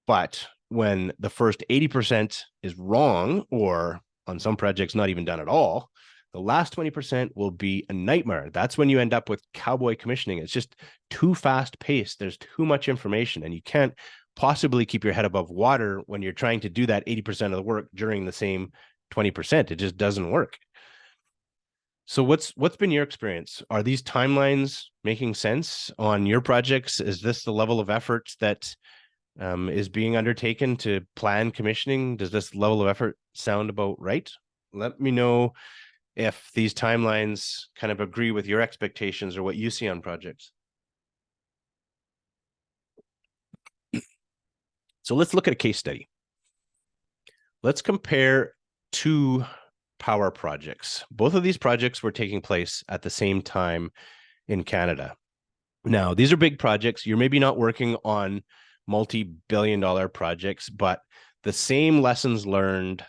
But when the first 80% is wrong, or on some projects not even done at all, the last 20% will be a nightmare. That's when you end up with cowboy commissioning. It's just too fast paced. There's too much information, and you can't possibly keep your head above water when you're trying to do that 80% of the work during the same 20%. It just doesn't work. So what's been your experience? Are these timelines making sense on your projects? Is this the level of effort that is being undertaken to plan commissioning? Does this level of effort sound about right? Let me know if these timelines kind of agree with your expectations or what you see on projects. So let's look at a case study. Let's compare 2 power projects. Both of these projects were taking place at the same time in Canada. Now, these are big projects. You're maybe not working on multi-billion-dollar projects, but the same lessons learned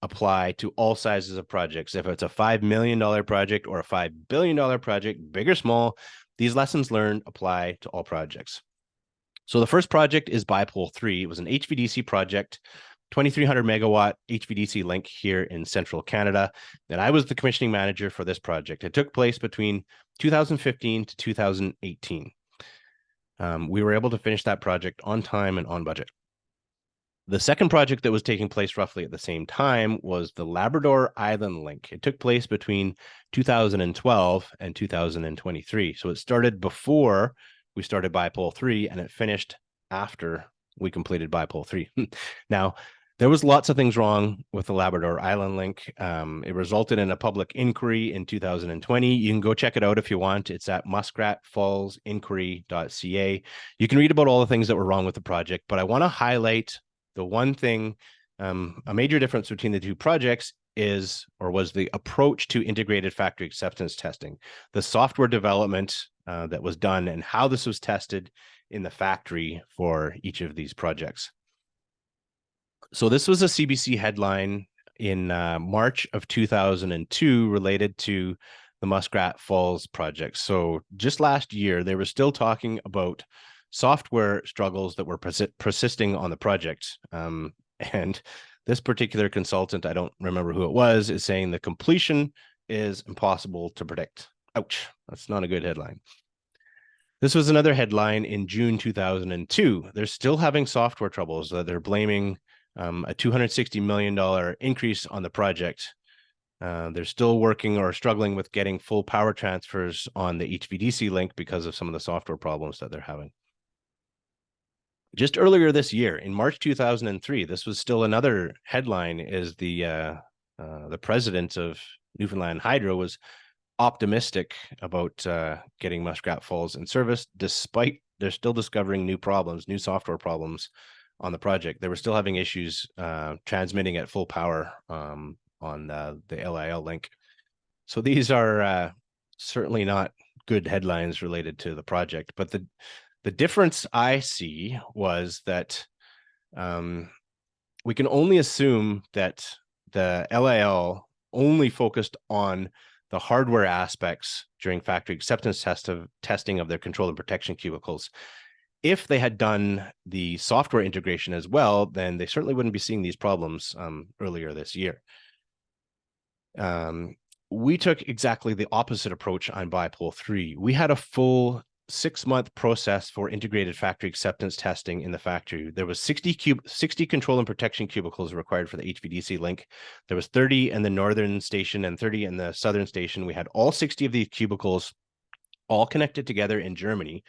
apply to all sizes of projects. If it's a $5 million project or a $5 billion project, big or small, these lessons learned apply to all projects. So the first project is Bipole 3. It was an HVDC project, 2,300 megawatt HVDC link here in central Canada. And I was the commissioning manager for this project. It took place between 2015 to 2018. We were able to finish that project on time and on budget. The second project that was taking place roughly at the same time was the Labrador Island Link. It took place between 2012 and 2023. So it started before we started Bipole 3 and it finished after we completed Bipole 3. Now, there was lots of things wrong with the Labrador Island Link. It resulted in a public inquiry in 2020. You can go check it out if you want. It's at muskratfallsinquiry.ca. You can read about all the things that were wrong with the project, but I want to highlight the one thing, a major difference between the two projects was the approach to integrated factory acceptance testing, the software development that was done and how this was tested in the factory for each of these projects. So this was a CBC headline in March of 2002 related to the Muskrat Falls project. So just last year, they were still talking about software struggles that were persisting on the project. And this particular consultant, I don't remember who it was, is saying the completion is impossible to predict. Ouch, that's not a good headline. This was another headline in June 2002. They're still having software troubles. They're blaming a $260 million increase on the project. They're still working or struggling with getting full power transfers on the HVDC link because of some of the software problems that they're having. Just earlier this year, in March 2003, this was still another headline, is the president of Newfoundland Hydro was optimistic about getting Muskrat Falls in service, despite they're still discovering new problems, new software problems on the project. They were still having issues transmitting at full power on the LIL link. So these are certainly not good headlines related to the project, but the difference I see was that we can only assume that the LIL only focused on the hardware aspects during factory acceptance testing of their control and protection cubicles. If they had done the software integration as well, then they certainly wouldn't be seeing these problems earlier this year. We took exactly the opposite approach on Bipole 3. We had a full 6-month process for integrated factory acceptance testing in the factory. There was 60 control and protection cubicles required for the HVDC link. There was 30 in the northern station and 30 in the southern station. We had all 60 of these cubicles all connected together in Germany.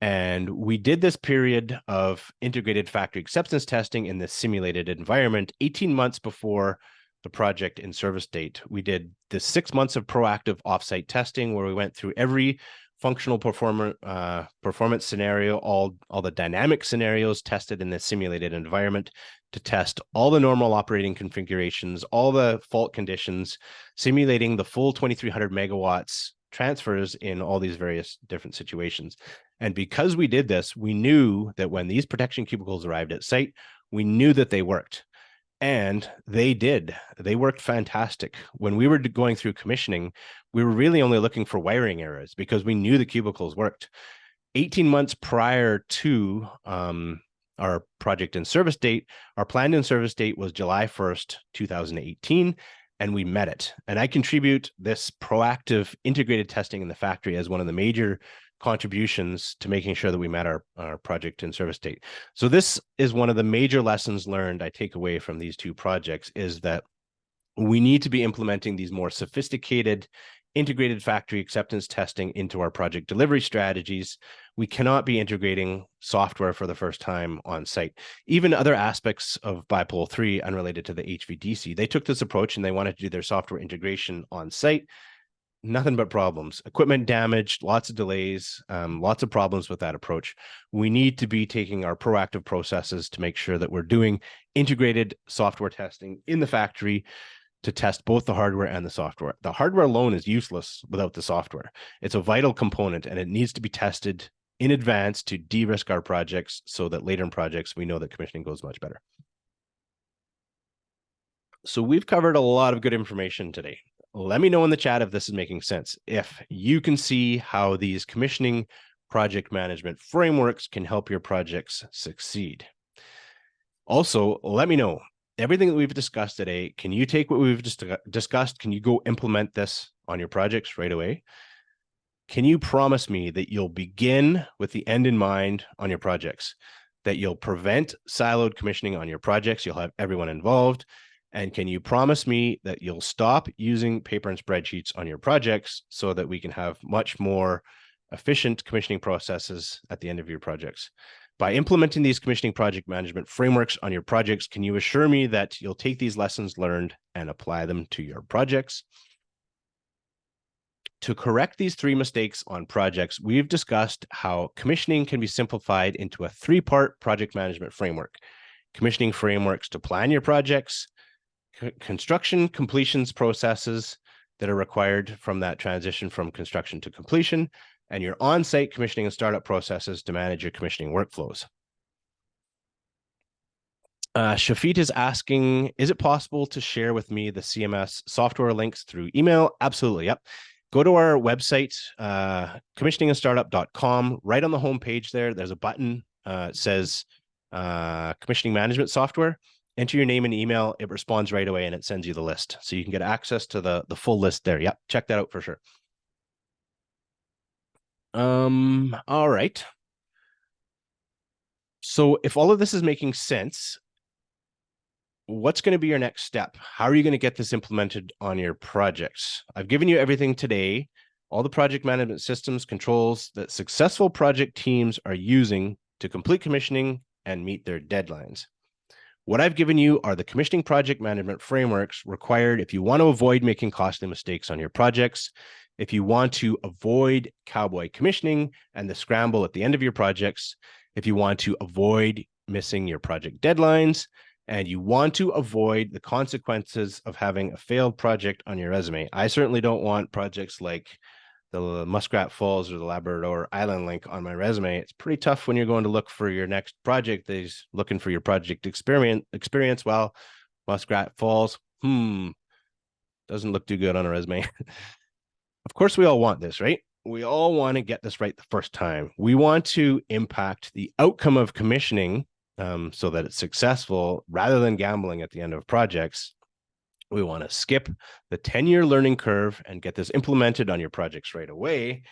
And we did this period of integrated factory acceptance testing in this simulated environment 18 months before the project in service date. We did the 6 months of proactive offsite testing where we went through every functional performance scenario, all the dynamic scenarios tested in this simulated environment to test all the normal operating configurations, all the fault conditions, simulating the full 2,300 megawatts transfers in all these various different situations. And because we did this, we knew that when these protection cubicles arrived at site, we knew that they worked. And they did. They worked fantastic. When we were going through commissioning, we were really only looking for wiring errors because we knew the cubicles worked. 18 months prior to our project in service date, our planned in service date was July 1st, 2018, and we met it. And I contribute this proactive integrated testing in the factory as one of the major contributions to making sure that we met our project in service date. So this is one of the major lessons learned I take away from these two projects, is that we need to be implementing these more sophisticated integrated factory acceptance testing into our project delivery strategies. We cannot be integrating software for the first time on site. Even other aspects of Bipole 3 unrelated to the HVDC, they took this approach and they wanted to do their software integration on site. Nothing but problems, equipment damaged, lots of delays, lots of problems with that approach. We need to be taking our proactive processes to make sure that we're doing integrated software testing in the factory to test both the hardware and the software. The hardware alone is useless without the software. It's a vital component and it needs to be tested in advance to de-risk our projects so that later in projects, we know that commissioning goes much better. So we've covered a lot of good information today. Let me know in the chat if this is making sense, if you can see how these commissioning project management frameworks can help your projects succeed. Also, let me know everything that we've discussed today. Can you take what we've just discussed? Can you go implement this on your projects right away? Can you promise me that you'll begin with the end in mind on your projects? that you'll prevent siloed commissioning on your projects? You'll have everyone involved. And can you promise me that you'll stop using paper and spreadsheets on your projects so that we can have much more efficient commissioning processes at the end of your projects? By implementing these commissioning project management frameworks on your projects, can you assure me that you'll take these lessons learned and apply them to your projects? To correct these three mistakes on projects, we've discussed how commissioning can be simplified into a three-part project management framework. Commissioning frameworks to plan your projects, construction completions processes that are required from that transition from construction to completion, and your on-site commissioning and startup processes to manage your commissioning workflows. Shafit is asking, is it possible to share with me the CMS software links through email? Absolutely, yep. Go to our website, commissioningandstartup.com. Right on the homepage there's a button. It says commissioning management software. Enter your name and email. It responds right away and it sends you the list. So you can get access to the full list there. Yep, check that out for sure. All right. So if all of this is making sense, what's going to be your next step? How are you going to get this implemented on your projects? I've given you everything today, all the project management systems, controls that successful project teams are using to complete commissioning and meet their deadlines. What I've given you are the commissioning project management frameworks required if you want to avoid making costly mistakes on your projects, if you want to avoid cowboy commissioning and the scramble at the end of your projects, if you want to avoid missing your project deadlines, and you want to avoid the consequences of having a failed project on your resume. I certainly don't want projects like the Muskrat Falls or the Labrador Island Link on my resume. It's pretty tough when you're going to look for your next project. He's looking for your project experience. Well, Muskrat Falls, doesn't look too good on a resume. Of course, we all want this, right? We all want to get this right the first time. We want to impact the outcome of commissioning so that it's successful rather than gambling at the end of projects. We want to skip the 10-year learning curve and get this implemented on your projects right away.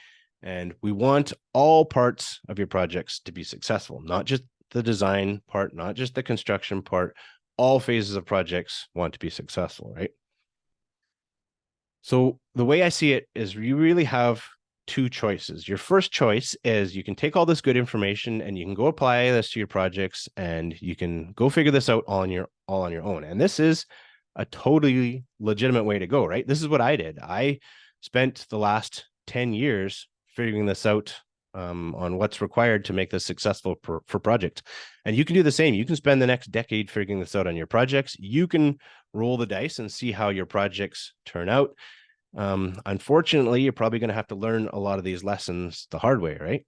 And we want all parts of your projects to be successful, not just the design part, not just the construction part. All phases of projects want to be successful, right? So the way I see it is you really have two choices. Your first choice is you can take all this good information and you can go apply this to your projects and you can go figure this out all on your own. And this is a totally legitimate way to go, right? This is what I did. I spent the last 10 years figuring this out on what's required to make this successful for projects. And you can do the same. You can spend the next decade figuring this out on your projects. You can roll the dice and see how your projects turn out. Unfortunately, you're probably going to have to learn a lot of these lessons the hard way, right?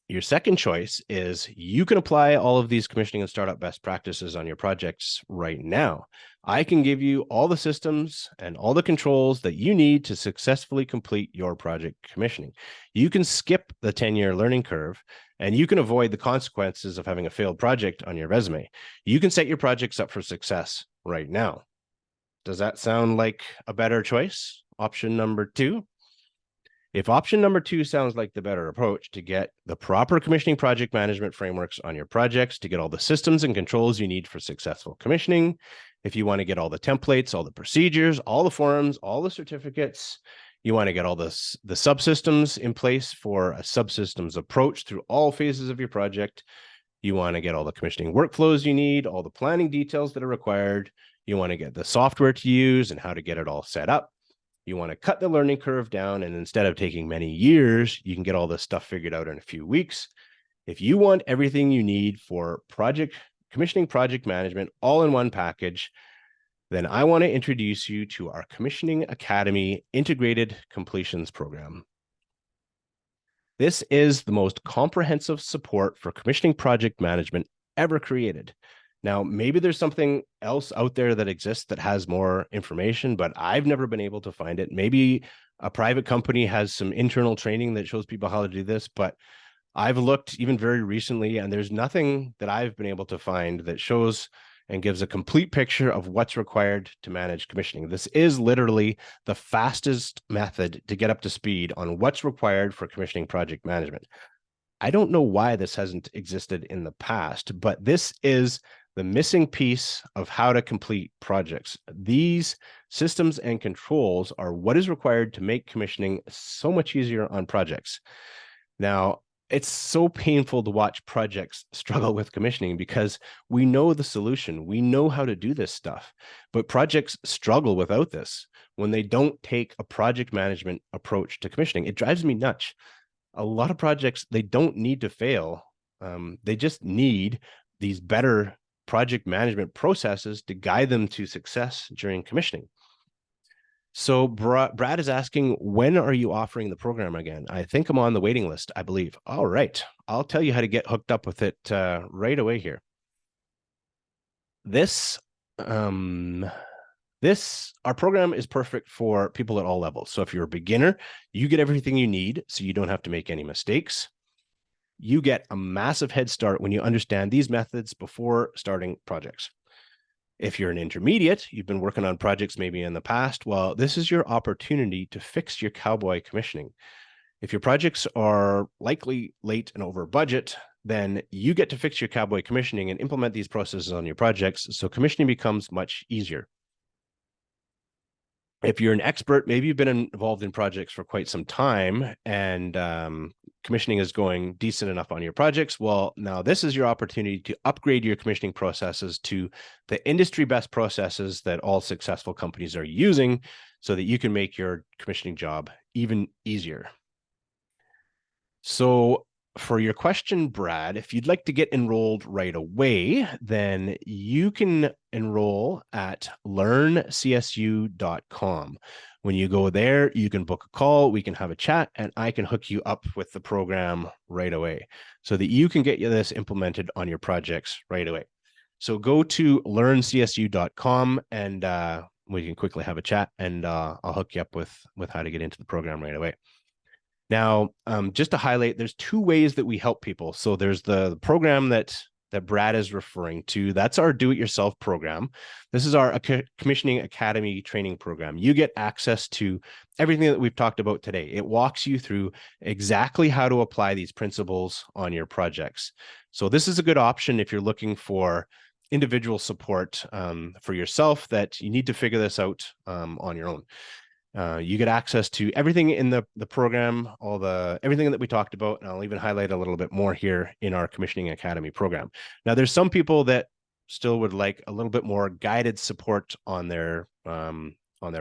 Your second choice is you can apply all of these commissioning and startup best practices on your projects right now. I can give you all the systems and all the controls that you need to successfully complete your project commissioning. You can skip the 10-year learning curve and you can avoid the consequences of having a failed project on your resume. You can set your projects up for success right now. Does that sound like a better choice? Option number 2? If option number 2 sounds like the better approach to get the proper commissioning project management frameworks on your projects, to get all the systems and controls you need for successful commissioning, if you want to get all the templates, all the procedures, all the forms, all the certificates, you want to get all the subsystems in place for a subsystems approach through all phases of your project, you want to get all the commissioning workflows you need, all the planning details that are required, you want to get the software to use and how to get it all set up. You want to cut the learning curve down, and instead of taking many years, you can get all this stuff figured out in a few weeks. If you want everything you need for commissioning project management all in one package, then I want to introduce you to our Commissioning Academy Integrated Completions Program. This is the most comprehensive support for commissioning project management ever created. Now, maybe there's something else out there that exists that has more information, but I've never been able to find it. Maybe a private company has some internal training that shows people how to do this, but I've looked even very recently, and there's nothing that I've been able to find that shows and gives a complete picture of what's required to manage commissioning. This is literally the fastest method to get up to speed on what's required for commissioning project management. I don't know why this hasn't existed in the past, but this is the missing piece of how to complete projects. These systems and controls are what is required to make commissioning so much easier on projects. Now, it's so painful to watch projects struggle with commissioning because we know the solution. We know how to do this stuff, but projects struggle without this when they don't take a project management approach to commissioning. It drives me nuts. A lot of projects, they don't need to fail. They just need these better project management processes to guide them to success during commissioning. So Brad is asking, when are you offering the program again? I think I'm on the waiting list, I believe. All right. I'll tell you how to get hooked up with it right away here. Our program is perfect for people at all levels. So if you're a beginner, you get everything you need so you don't have to make any mistakes. You get a massive head start when you understand these methods before starting projects. If you're an intermediate, you've been working on projects maybe in the past, well, this is your opportunity to fix your cowboy commissioning. If your projects are likely late and over budget, then you get to fix your cowboy commissioning and implement these processes on your projects, so commissioning becomes much easier. If you're an expert, maybe you've been involved in projects for quite some time and commissioning is going decent enough on your projects, well, now this is your opportunity to upgrade your commissioning processes to the industry best processes that all successful companies are using so that you can make your commissioning job even easier. So for your question, Brad, if you'd like to get enrolled right away, then you can enroll at learncsu.com. When you go there, you can book a call, we can have a chat, and I can hook you up with the program right away so that you can get this implemented on your projects right away. So go to learncsu.com and we can quickly have a chat, and I'll hook you up with how to get into the program right away. Now, just to highlight, there's two ways that we help people. So there's the program that Brad is referring to. That's our do-it-yourself program. This is our Commissioning Academy training program. You get access to everything that we've talked about today. It walks you through exactly how to apply these principles on your projects. So this is a good option if you're looking for individual support for yourself, that you need to figure this out on your own. You get access to everything in the program, everything that we talked about, and I'll even highlight a little bit more here in our Commissioning Academy program. Now, there's some people that still would like a little bit more guided support on their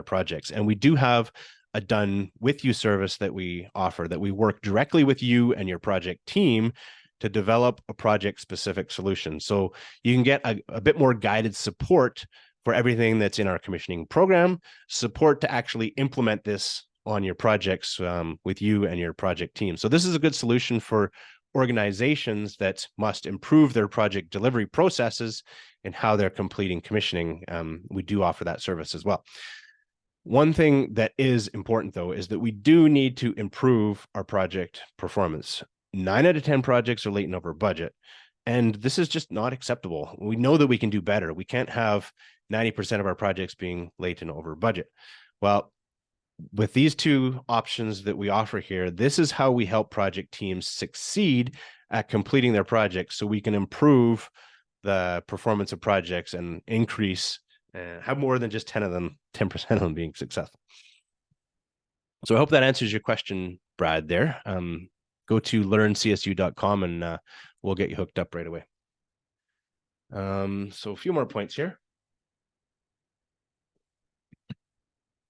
projects, and we do have a done with you service that we offer, that we work directly with you and your project team to develop a project specific solution. So you can get a bit more guided support for everything that's in our commissioning program, support to actually implement this on your projects with you and your project team. So this is a good solution for organizations that must improve their project delivery processes and how they're completing commissioning. We do offer that service as well. One thing that is important, though, is that we do need to improve our project performance. 9 out of 10 projects are late and over budget, and this is just not acceptable. We know that we can do better. We can't have 90% of our projects being late and over budget. Well, with these two options that we offer here, this is how we help project teams succeed at completing their projects, so we can improve the performance of projects and increase, have more than just 10% of them being successful. So I hope that answers your question, Brad, there. Go to learncsu.com and we'll get you hooked up right away. So a few more points here.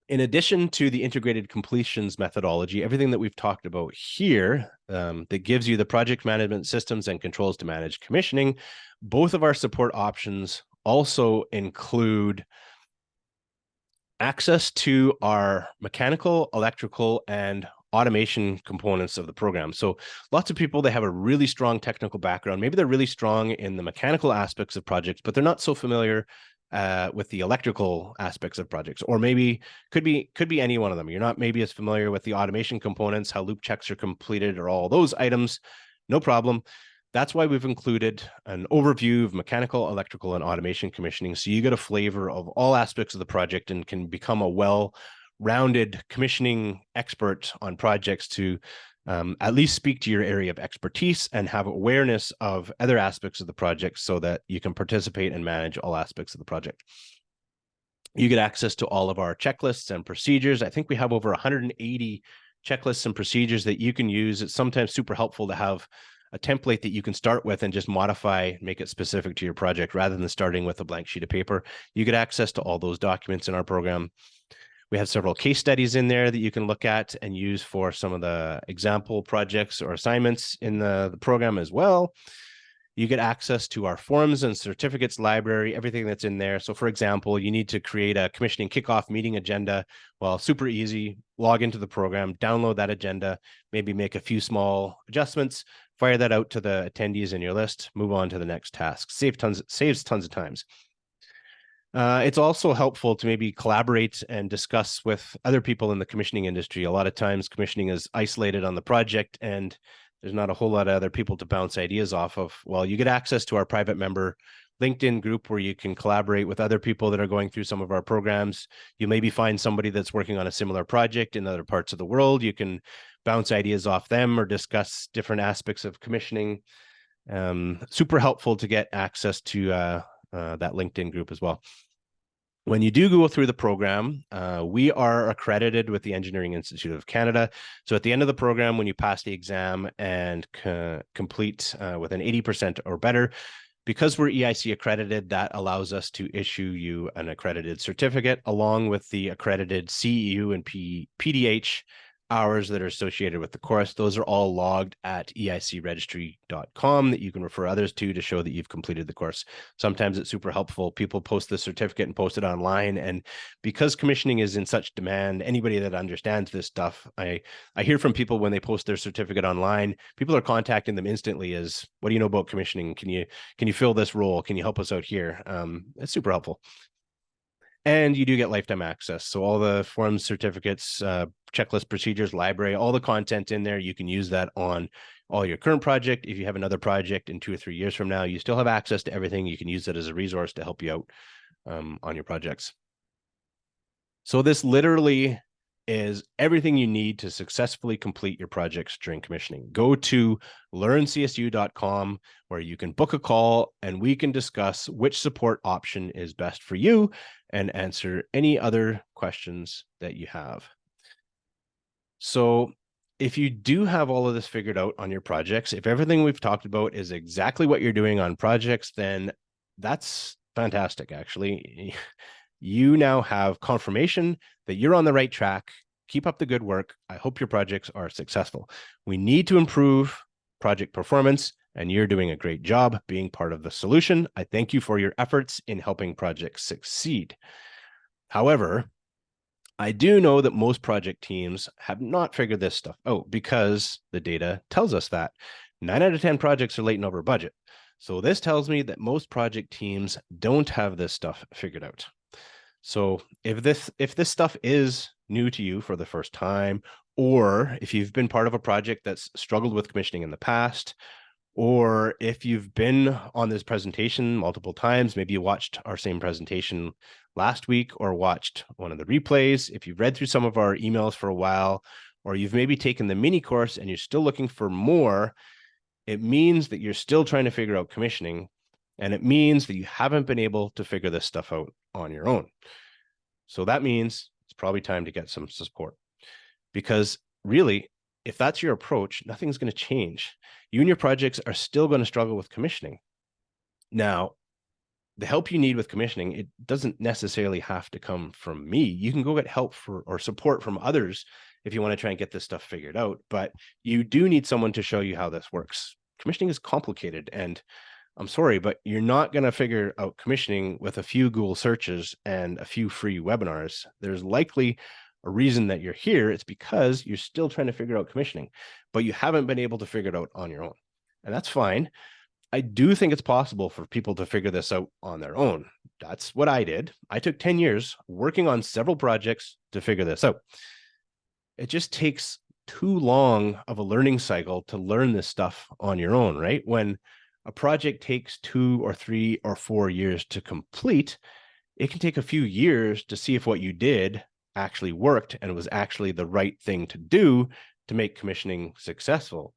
In addition to the integrated completions methodology, everything that we've talked about here that gives you the project management systems and controls to manage commissioning, both of our support options also include access to our mechanical, electrical, and automation components of the program. So lots of people, they have a really strong technical background. Maybe they're really strong in the mechanical aspects of projects, but they're not so familiar with the electrical aspects of projects, or maybe could be any one of them. You're not maybe as familiar with the automation components, how loop checks are completed, or all those items. No problem. That's why we've included an overview of mechanical, electrical, and automation commissioning, so you get a flavor of all aspects of the project and can become a well-rounded commissioning expert on projects to at least speak to your area of expertise and have awareness of other aspects of the project so that you can participate and manage all aspects of the project. You get access to all of our checklists and procedures. I think we have over 180 checklists and procedures that you can use. It's sometimes super helpful to have a template that you can start with and just modify, make it specific to your project rather than starting with a blank sheet of paper. You get access to all those documents in our program. We have several case studies in there that you can look at and use for some of the example projects or assignments in the program as well. You get access to our forms and certificates library, everything that's in there. So for example, you need to create a commissioning kickoff meeting agenda. Well, super easy, log into the program, download that agenda, maybe make a few small adjustments, fire that out to the attendees in your list, move on to the next task. Saves tons of times. It's also helpful to maybe collaborate and discuss with other people in the commissioning industry. A lot of times commissioning is isolated on the project and there's not a whole lot of other people to bounce ideas off of. Well, you get access to our private member LinkedIn group where you can collaborate with other people that are going through some of our programs. You maybe find somebody that's working on a similar project in other parts of the world. You can bounce ideas off them or discuss different aspects of commissioning. Super helpful to get access to that LinkedIn group as well. When you do go through the program, we are accredited with the Engineering Institute of Canada. So at the end of the program, when you pass the exam and complete with an 80% or better, because we're EIC accredited, that allows us to issue you an accredited certificate along with the accredited CEU and PDH hours that are associated with the course. Those are all logged at eicregistry.com that you can refer others to show that you've completed the course. Sometimes it's super helpful. People post the certificate and post it online. And because commissioning is in such demand, anybody that understands this stuff, I hear from people when they post their certificate online, people are contacting them instantly as, what do you know about commissioning? Can you fill this role? Can you help us out here? It's super helpful. And you do get lifetime access. So all the forms, certificates, checklist procedures, library, all the content in there, you can use that on all your current project. If you have another project in 2 or 3 years from now, you still have access to everything. You can use it as a resource to help you out on your projects. So this literally is everything you need to successfully complete your projects during commissioning. Go to learncsu.com where you can book a call and we can discuss which support option is best for you and answer any other questions that you have. So if you do have all of this figured out on your projects, if everything we've talked about is exactly what you're doing on projects, then that's fantastic, actually. You now have confirmation that you're on the right track. Keep up the good work. I hope your projects are successful. We need to improve project performance, and you're doing a great job being part of the solution. I thank you for your efforts in helping projects succeed. However, I do know that most project teams have not figured this stuff out because the data tells us that 9 out of 10 projects are late and over budget. So this tells me that most project teams don't have this stuff figured out. So if this stuff is new to you for the first time, or if you've been part of a project that's struggled with commissioning in the past, or if you've been on this presentation multiple times, maybe you watched our same presentation last week or watched one of the replays, if you've read through some of our emails for a while, or you've maybe taken the mini course and you're still looking for more, it means that you're still trying to figure out commissioning, and it means that you haven't been able to figure this stuff out on your own. So that means it's probably time to get some support, because really, if that's your approach, nothing's going to change. You and your projects are still going to struggle with commissioning. Now, the help you need with commissioning, it doesn't necessarily have to come from me. You can go get help or support from others if you want to try and get this stuff figured out, but you do need someone to show you how this works. Commissioning is complicated, and I'm sorry, but you're not going to figure out commissioning with a few Google searches and a few free webinars. There's likely a reason that you're here. It's because you're still trying to figure out commissioning, but you haven't been able to figure it out on your own. And that's fine. I do think it's possible for people to figure this out on their own. That's what I did. I took 10 years working on several projects to figure this out. It just takes too long of a learning cycle to learn this stuff on your own, right? When a project takes 2 or 3 or 4 years to complete, it can take a few years to see if what you did actually worked and was actually the right thing to do to make commissioning successful.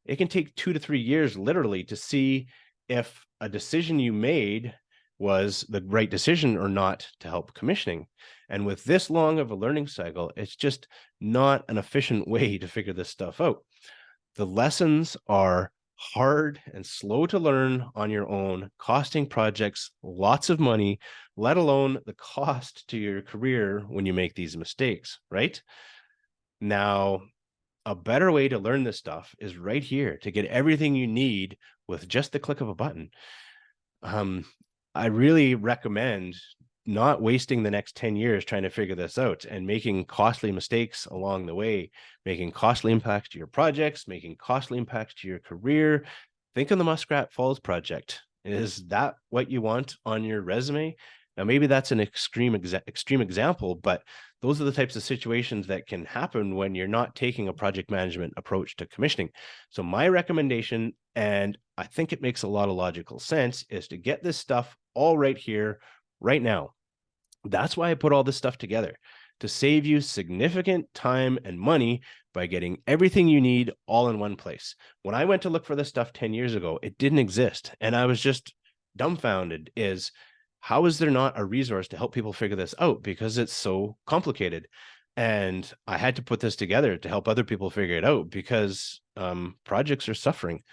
It can take 2 to 3 years literally to see if a decision you made was the right decision or not to help commissioning. And with this long of a learning cycle, it's just not an efficient way to figure this stuff out. The lessons are hard and slow to learn on your own, costing projects lots of money, let alone the cost to your career when you make these mistakes, right? Now, a better way to learn this stuff is right here to get everything you need with just the click of a button. I really recommend not wasting the next 10 years trying to figure this out and making costly mistakes along the way, making costly impacts to your projects, making costly impacts to your career. Think of the Muskrat Falls project. Is that what you want on your resume? Now, maybe that's an extreme example, but those are the types of situations that can happen when you're not taking a project management approach to commissioning. So my recommendation, and I think it makes a lot of logical sense, is to get this stuff all right here, right now. That's why I put all this stuff together, to save you significant time and money by getting everything you need all in one place. When I went to look for this stuff 10 years ago, it didn't exist. And I was just dumbfounded. How is there not a resource to help people figure this out? Because it's so complicated. And I had to put this together to help other people figure it out because projects are suffering.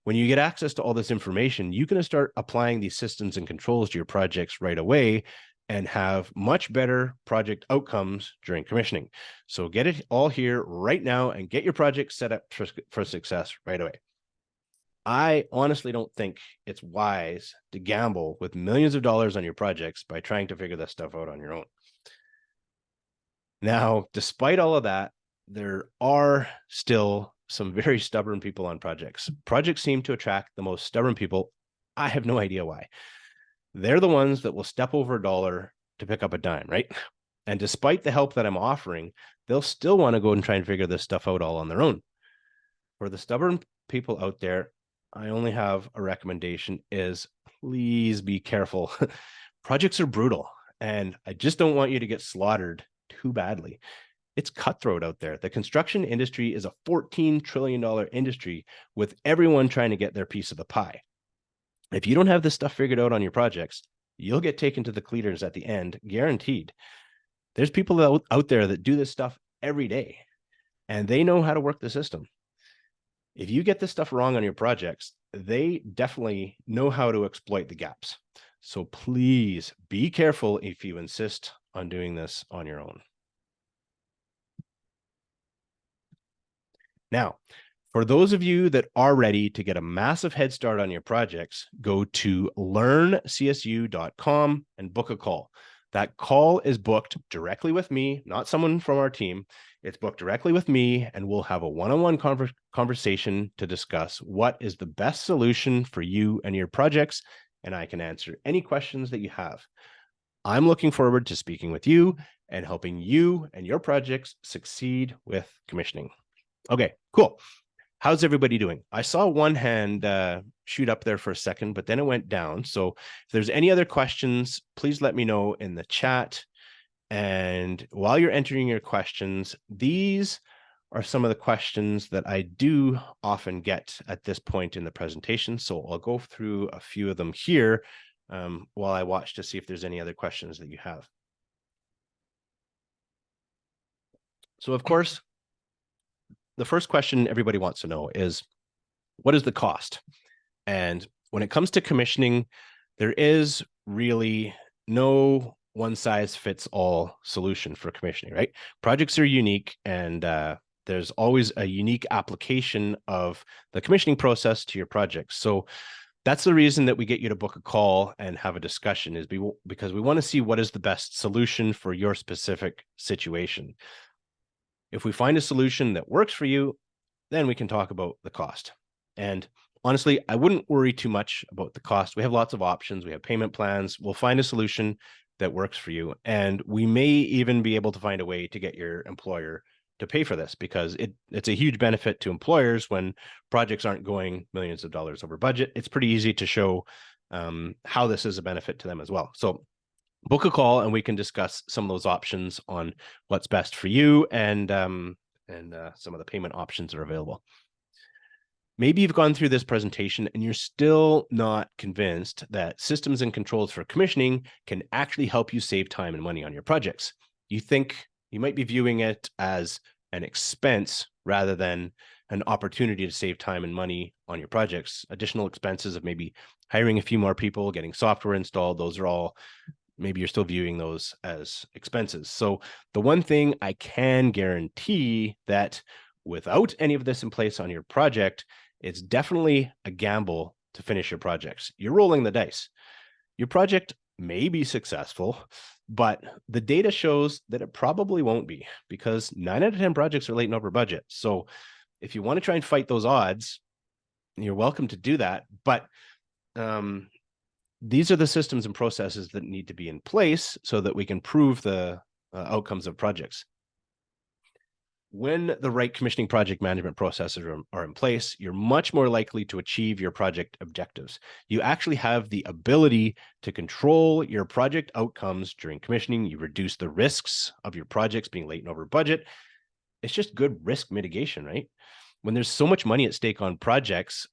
When you get access to all this information, you can start applying these systems and controls to your projects right away and have much better project outcomes during commissioning. So get it all here right now and get your project set up for success right away. I honestly don't think it's wise to gamble with millions of dollars on your projects by trying to figure this stuff out on your own. Now, despite all of that, there are still some very stubborn people on projects. Projects seem to attract the most stubborn people. I have no idea why. They're the ones that will step over a dollar to pick up a dime, right? And despite the help that I'm offering, they'll still want to go and try and figure this stuff out all on their own. For the stubborn people out there, I only have a recommendation is please be careful. Projects are brutal, and I just don't want you to get slaughtered too badly. It's cutthroat out there. The construction industry is a $14 trillion industry with everyone trying to get their piece of the pie. If you don't have this stuff figured out on your projects, you'll get taken to the cleaners at the end, guaranteed. There's people out there that do this stuff every day, and they know how to work the system. If you get this stuff wrong on your projects, they definitely know how to exploit the gaps. So please be careful if you insist on doing this on your own. Now, for those of you that are ready to get a massive head start on your projects, go to learncsu.com and book a call. That call is booked directly with me, not someone from our team. It's booked directly with me, and we'll have a one-on-one conversation to discuss what is the best solution for you and your projects, and I can answer any questions that you have. I'm looking forward to speaking with you and helping you and your projects succeed with commissioning. Okay, cool. How's everybody doing? I saw one hand shoot up there for a second, but then it went down. So if there's any other questions, please let me know in the chat. And while you're entering your questions, these are some of the questions that I do often get at this point in the presentation. So I'll go through a few of them here while I watch to see if there's any other questions that you have. So of course, the first question everybody wants to know is, what is the cost? And when it comes to commissioning, there is really no one size fits all solution for commissioning, right? Projects are unique, and there's always a unique application of the commissioning process to your project. So that's the reason that we get you to book a call and have a discussion, is because we want to see what is the best solution for your specific situation. If we find a solution that works for you, then we can talk about the cost. And honestly, I wouldn't worry too much about the cost. We have lots of options. We have payment plans. We'll find a solution that works for you. And we may even be able to find a way to get your employer to pay for this, because it's a huge benefit to employers when projects aren't going millions of dollars over budget. It's pretty easy to show how this is a benefit to them as well. So book a call and we can discuss some of those options on what's best for you and and some of the payment options that are available. Maybe you've gone through this presentation and you're still not convinced that systems and controls for commissioning can actually help you save time and money on your projects. You think you might be viewing it as an expense rather than an opportunity to save time and money on your projects. Additional expenses of maybe hiring a few more people, getting software installed, those are all, maybe you're still viewing those as expenses. So the one thing I can guarantee that without any of this in place on your project, it's definitely a gamble to finish your projects. You're rolling the dice. Your project may be successful, but the data shows that it probably won't be, because 9 out of 10 projects are late and over budget. So if you want to try and fight those odds, you're welcome to do that. But these are the systems and processes that need to be in place so that we can prove the outcomes of projects. When the right commissioning project management processes are in place, you're much more likely to achieve your project objectives. You actually have the ability to control your project outcomes during commissioning. You reduce the risks of your projects being late and over budget. It's just good risk mitigation, right? When there's so much money at stake on projects,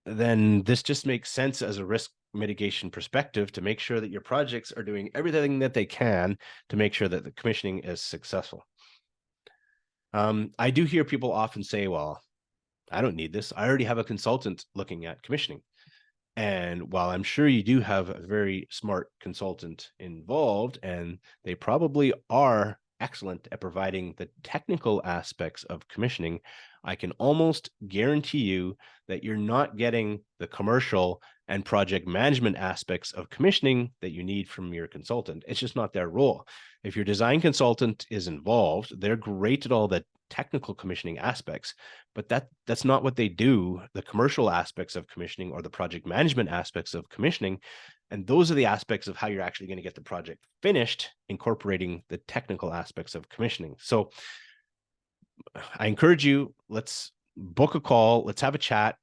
then this just makes sense as a risk mitigation perspective to make sure that your projects are doing everything that they can to make sure that the commissioning is successful. I do hear people often say, well, I don't need this. I already have a consultant looking at commissioning. And while I'm sure you do have a very smart consultant involved, and they probably are excellent at providing the technical aspects of commissioning, I can almost guarantee you that you're not getting the commercial and project management aspects of commissioning that you need from your consultant. It's just not their role. If your design consultant is involved, they're great at all the technical commissioning aspects, but that's not what they do. The commercial aspects of commissioning or the project management aspects of commissioning, and those are the aspects of how you're actually going to get the project finished, incorporating the technical aspects of commissioning. So I encourage you, let's book a call, let's have a chat.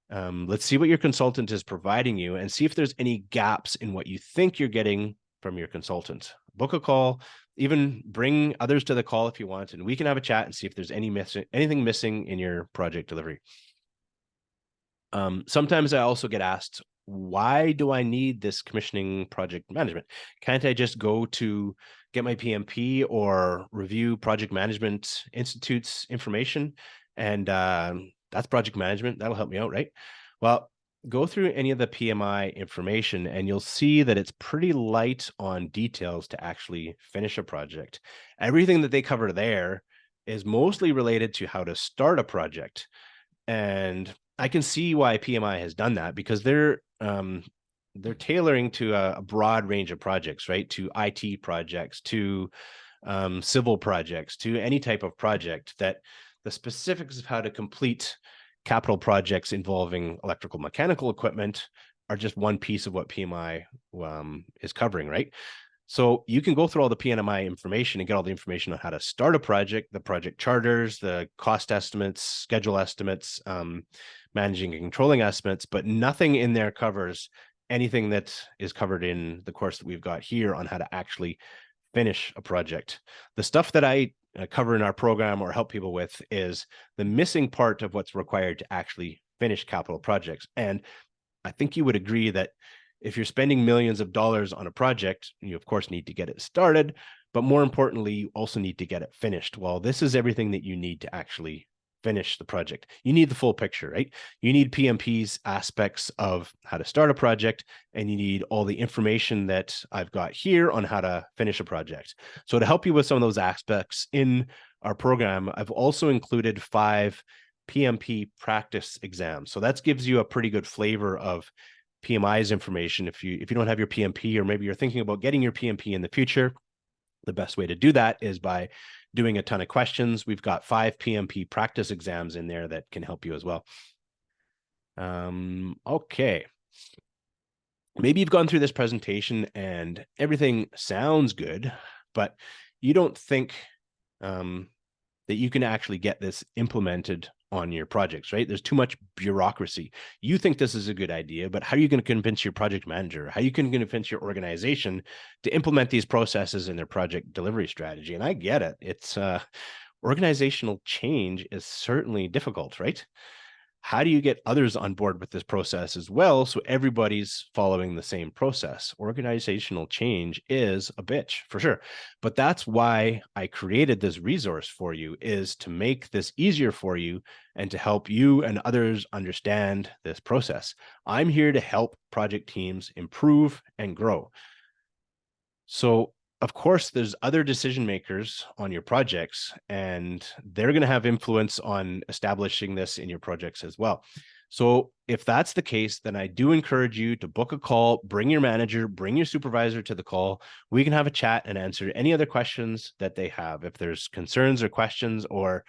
Let's see what your consultant is providing you and see if there's any gaps in what you think you're getting from your consultant. Book a call, even bring others to the call if you want, and we can have a chat and see if there's anything missing in your project delivery. Sometimes I also get asked, why do I need this commissioning project management? Can't I just go to get my PMP or review Project Management Institute's information? And that's project management. That'll help me out, right? Well, go through any of the PMI information and you'll see that it's pretty light on details to actually finish a project. Everything that they cover there is mostly related to how to start a project. And I can see why PMI has done that, because they're tailoring to a broad range of projects, right? To IT projects, to civil projects, to any type of project, that the specifics of how to complete capital projects involving electrical mechanical equipment are just one piece of what PMI is covering, right? So you can go through all the PMI information and get all the information on how to start a project, the project charters, the cost estimates, schedule estimates, managing and controlling estimates, but nothing in there covers anything that is covered in the course that we've got here on how to actually finish a project. The stuff that I cover in our program or help people with is the missing part of what's required to actually finish capital projects. And I think you would agree that if you're spending millions of dollars on a project, you of course need to get it started, but more importantly, you also need to get it finished. Well, this is everything that you need to actually finish the project. You need the full picture, right? You need PMP's aspects of how to start a project, and you need all the information that I've got here on how to finish a project. So to help you with some of those aspects in our program, I've also included 5 PMP practice exams. So that gives you a pretty good flavor of PMI's information. If you don't have your PMP, or maybe you're thinking about getting your PMP in the future, the best way to do that is by doing a ton of questions. We've got 5 PMP practice exams in there that can help you as well. Okay. Maybe you've gone through this presentation and everything sounds good, but you don't think that you can actually get this implemented on your projects, right? There's too much bureaucracy. You think this is a good idea, but how are you going to convince your project manager? How are you going to convince your organization to implement these processes in their project delivery strategy? And I get it. It's we're organizational change is certainly difficult, right? How do you get others on board with this process as well so everybody's following the same process? Organizational change is a bitch for sure. But that's why I created this resource for you, is to make this easier for you and to help you and others understand this process. I'm here to help project teams improve and grow. So, of course, there's other decision makers on your projects, and they're going to have influence on establishing this in your projects as well. So if that's the case, then I do encourage you to book a call, bring your manager, bring your supervisor to the call. We can have a chat and answer any other questions that they have. If there's concerns or questions or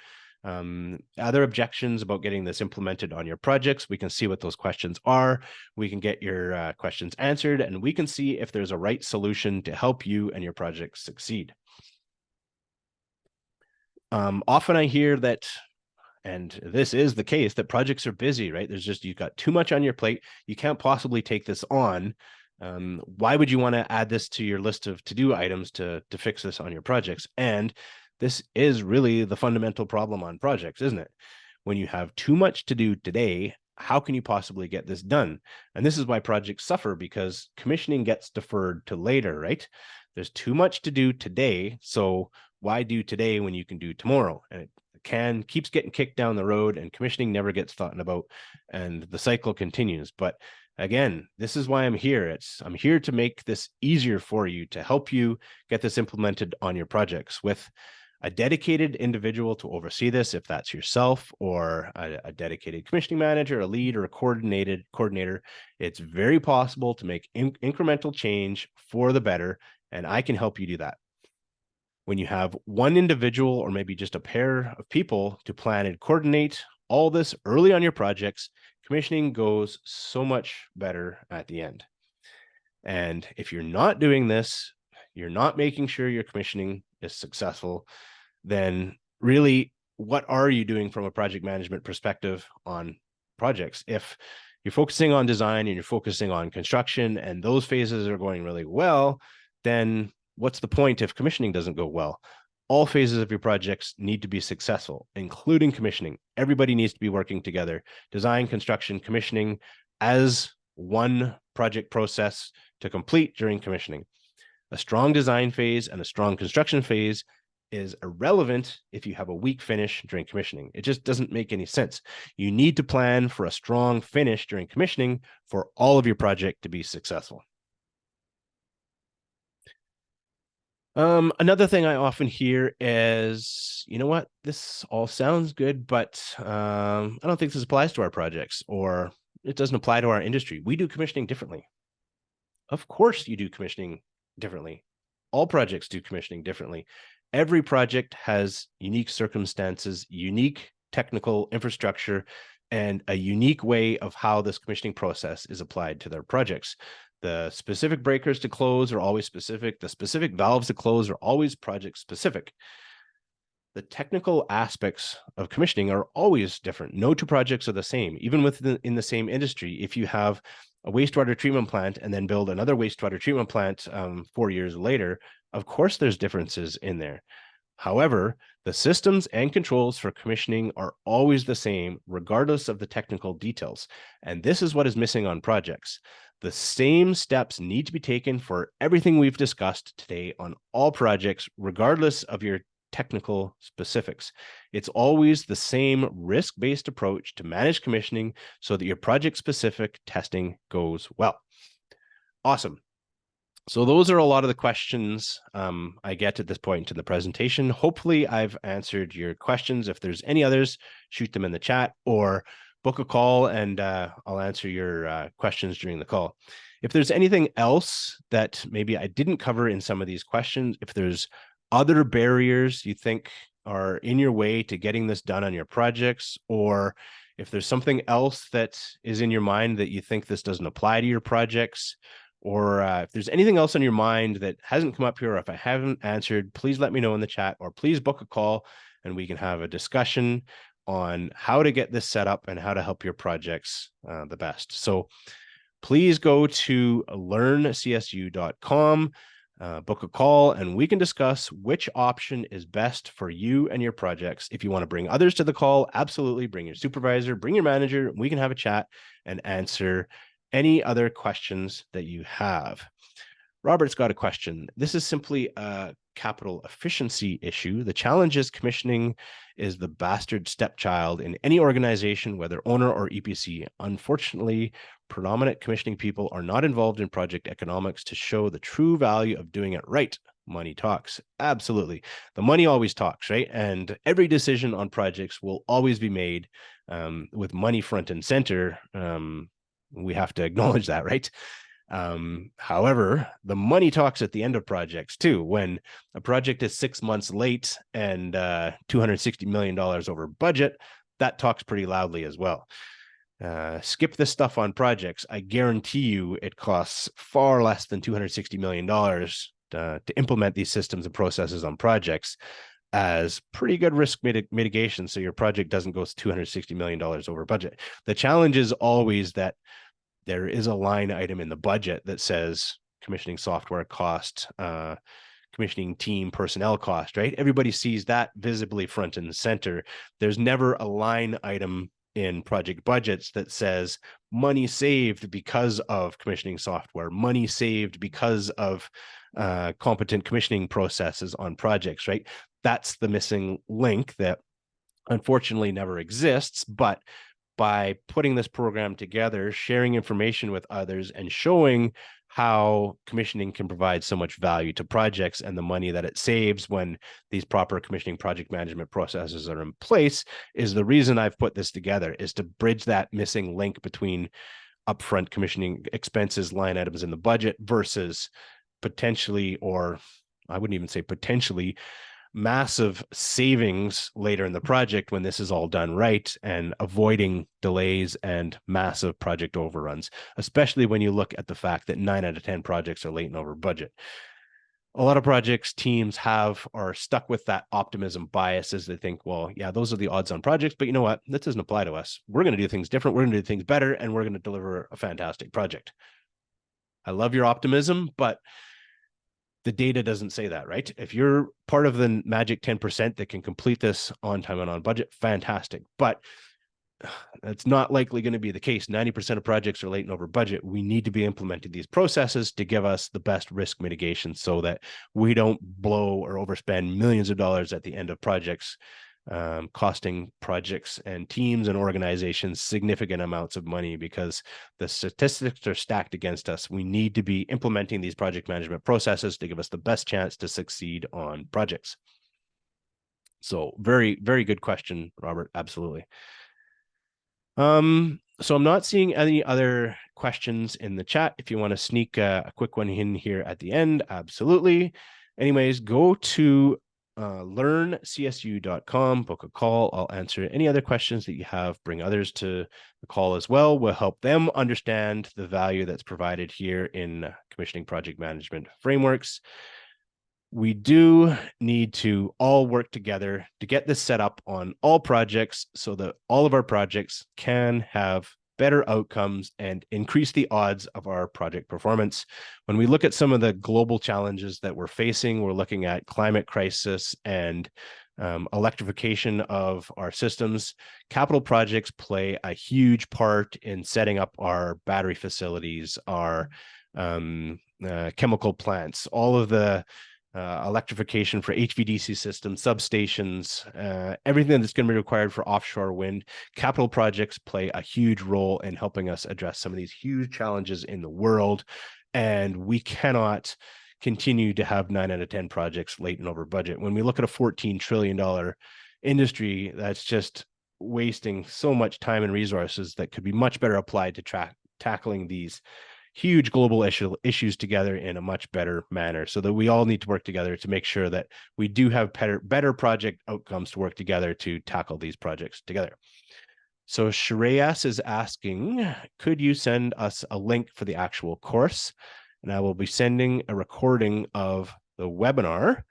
other objections about getting this implemented on your projects, we can see what those questions are. We can get your questions answered, and we can see if there's a right solution to help you and your project succeed. Often I hear that, and this is the case, that projects are busy, right? You've got too much on your plate. You can't possibly take this on. Why would you want to add this to your list of to-do items to fix this on your projects? And this is really the fundamental problem on projects, isn't it? When you have too much to do today, how can you possibly get this done? And this is why projects suffer, because commissioning gets deferred to later, right? There's too much to do today, so why do today when you can do tomorrow? And it keeps getting kicked down the road, and commissioning never gets thought about, and the cycle continues. But again, this is why I'm here. I'm here to make this easier for you, to help you get this implemented on your projects with a dedicated individual to oversee this, if that's yourself, or a dedicated commissioning manager, a lead, or a coordinator. It's very possible to make incremental change for the better, and I can help you do that. When you have one individual or maybe just a pair of people to plan and coordinate all this early on your projects, commissioning goes so much better at the end. And if you're not doing this, you're not making sure your commissioning is successful, then really, what are you doing from a project management perspective on projects? If you're focusing on design and you're focusing on construction and those phases are going really well, then what's the point if commissioning doesn't go well? All phases of your projects need to be successful, including commissioning. Everybody needs to be working together. Design, construction, commissioning as one project process to complete during commissioning. A strong design phase and a strong construction phase is irrelevant if you have a weak finish during commissioning. It just doesn't make any sense. You need to plan for a strong finish during commissioning for all of your project to be successful. Another thing I often hear is, you know what, this all sounds good, but I don't think this applies to our projects, or it doesn't apply to our industry. We do commissioning differently. Of course you do commissioning differently. All projects do commissioning differently. Every project has unique circumstances, unique technical infrastructure, and a unique way of how this commissioning process is applied to their projects. The specific breakers to close are always specific. The specific valves to close are always project specific. The technical aspects of commissioning are always different. No two projects are the same, even within the same industry. If you have a wastewater treatment plant and then build another wastewater treatment plant 4 years later, of course there's differences in there. However, the systems and controls for commissioning are always the same, regardless of the technical details. And this is what is missing on projects. The same steps need to be taken for everything we've discussed today on all projects, regardless of your technical specifics. It's always the same risk-based approach to manage commissioning so that your project-specific testing goes well. Awesome. So those are a lot of the questions I get at this point in the presentation. Hopefully I've answered your questions. If there's any others, shoot them in the chat or book a call and I'll answer your questions during the call. If there's anything else that maybe I didn't cover in some of these questions, if there's other barriers you think are in your way to getting this done on your projects, or if there's something else that is in your mind that you think this doesn't apply to your projects, or if there's anything else on your mind that hasn't come up here, or if I haven't answered, please let me know in the chat, or please book a call and we can have a discussion on how to get this set up and how to help your projects the best. So please go to learncsu.com. book a call and we can discuss which option is best for you and your projects. If you want to bring others to the call, absolutely bring your supervisor, bring your manager. We can have a chat and answer any other questions that you have. Robert's got a question. This is simply a capital efficiency issue. The challenge is commissioning is the bastard stepchild in any organization, whether owner or EPC. Unfortunately, predominant commissioning people are not involved in project economics to show the true value of doing it right. Money talks. Absolutely. The money always talks, right? And every decision on projects will always be made with money front and center. We have to acknowledge that, right? However, the money talks at the end of projects too. When a project is 6 months late and $260 million over budget, that talks pretty loudly as well. Skip this stuff on projects. I guarantee you it costs far less than $260 million to implement these systems and processes on projects as pretty good risk mitigation. So your project doesn't go $260 million over budget. The challenge is always that there is a line item in the budget that says commissioning software cost, commissioning team personnel cost, right? Everybody sees that visibly front and center. There's never a line item in project budgets that says money saved because of commissioning software, money saved because of competent commissioning processes on projects, right? That's the missing link that unfortunately never exists, but by putting this program together, sharing information with others, and showing how commissioning can provide so much value to projects and the money that it saves when these proper commissioning project management processes are in place is the reason I've put this together, is to bridge that missing link between upfront commissioning expenses line items in the budget versus potentially, or I wouldn't even say potentially, massive savings later in the project when this is all done right, and avoiding delays and massive project overruns, especially when you look at the fact that 9 out of 10 projects are late and over budget. A lot of projects teams are stuck with that optimism bias as they think, well, yeah, those are the odds on projects, but you know what? That doesn't apply to us. We're going to do things different. We're going to do things better, and we're going to deliver a fantastic project. I love your optimism, but the data doesn't say that, right? If you're part of the magic 10% that can complete this on time and on budget, fantastic. But that's not likely going to be the case. 90% of projects are late and over budget. We need to be implementing these processes to give us the best risk mitigation so that we don't blow or overspend millions of dollars at the end of projects, costing projects and teams and organizations significant amounts of money because the statistics are stacked against us. We need to be implementing these project management processes to give us the best chance to succeed on projects. So very, very good question, Robert. Absolutely. So I'm not seeing any other questions in the chat. If you want to sneak a quick one in here at the end, absolutely. Anyways, go to learncsu.com, book a call. I'll answer any other questions that you have. Bring others to the call as well. We'll help them understand the value that's provided here in commissioning project management frameworks. We do need to all work together to get this set up on all projects so that all of our projects can have better outcomes and increase the odds of our project performance. When we look at some of the global challenges that we're facing, we're looking at climate crisis and electrification of our systems. Capital projects play a huge part in setting up our battery facilities, our chemical plants, all of the electrification for HVDC systems, substations, everything that's going to be required for offshore wind. Capital projects play a huge role in helping us address some of these huge challenges in the world. And we cannot continue to have 9 out of 10 projects late and over budget. When we look at a $14 trillion industry, that's just wasting so much time and resources that could be much better applied to tackling these huge global issues together in a much better manner, so that we all need to work together to make sure that we do have better project outcomes to work together to tackle these projects together. So Shreyas is asking, could you send us a link for the actual course? And I will be sending a recording of the webinar.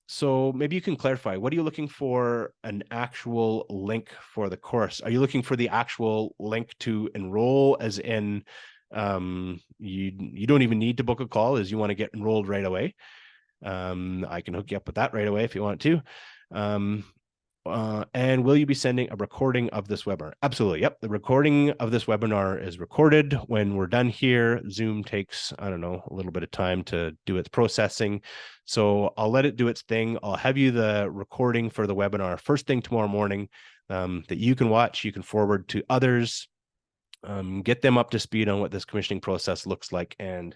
So maybe you can clarify, what are you looking for an actual link for the course? Are you looking for the actual link to enroll, as in You don't even need to book a call as you want to get enrolled right away. I can hook you up with that right away if you want to. And will you be sending a recording of this webinar? Absolutely. Yep. The recording of this webinar is recorded. When we're done here, Zoom takes, I don't know, a little bit of time to do its processing. So I'll let it do its thing. I'll have you the recording for the webinar first thing tomorrow morning that you can watch, you can forward to others, get them up to speed on what this commissioning process looks like, and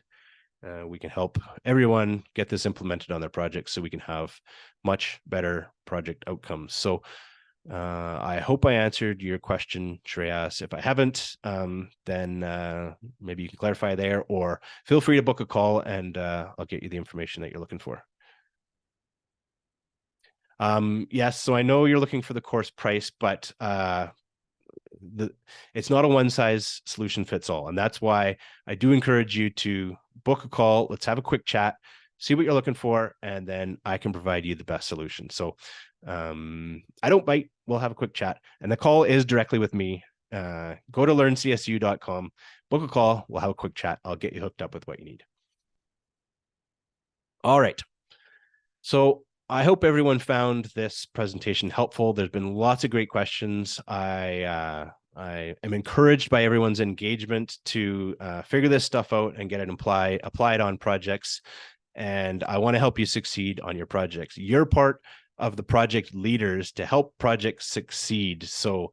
we can help everyone get this implemented on their projects so we can have much better project outcomes. So I hope I answered your question, Shreyas. If I haven't, then maybe you can clarify there, or feel free to book a call and I'll get you the information that you're looking for. Yes, so I know you're looking for the course price, but it's not a one size solution fits all. And that's why I do encourage you to book a call. Let's have a quick chat, see what you're looking for, and then I can provide you the best solution. So I don't bite. We'll have a quick chat. And the call is directly with me. Go to learncsu.com, book a call. We'll have a quick chat. I'll get you hooked up with what you need. All right. So I hope everyone found this presentation helpful. There's been lots of great questions. I am encouraged by everyone's engagement to figure this stuff out and get it applied on projects. And I want to help you succeed on your projects. You're part of the project leaders to help projects succeed. So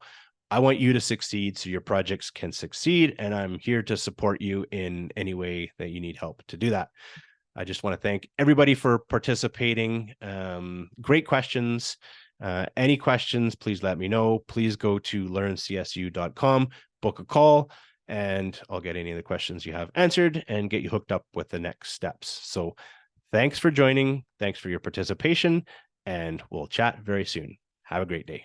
I want you to succeed so your projects can succeed. And I'm here to support you in any way that you need help to do that. I just want to thank everybody for participating. Great questions. Any questions, please let me know. Please go to learncsu.com, book a call, and I'll get any of the questions you have answered and get you hooked up with the next steps. So thanks for joining. Thanks for your participation, and we'll chat very soon. Have a great day.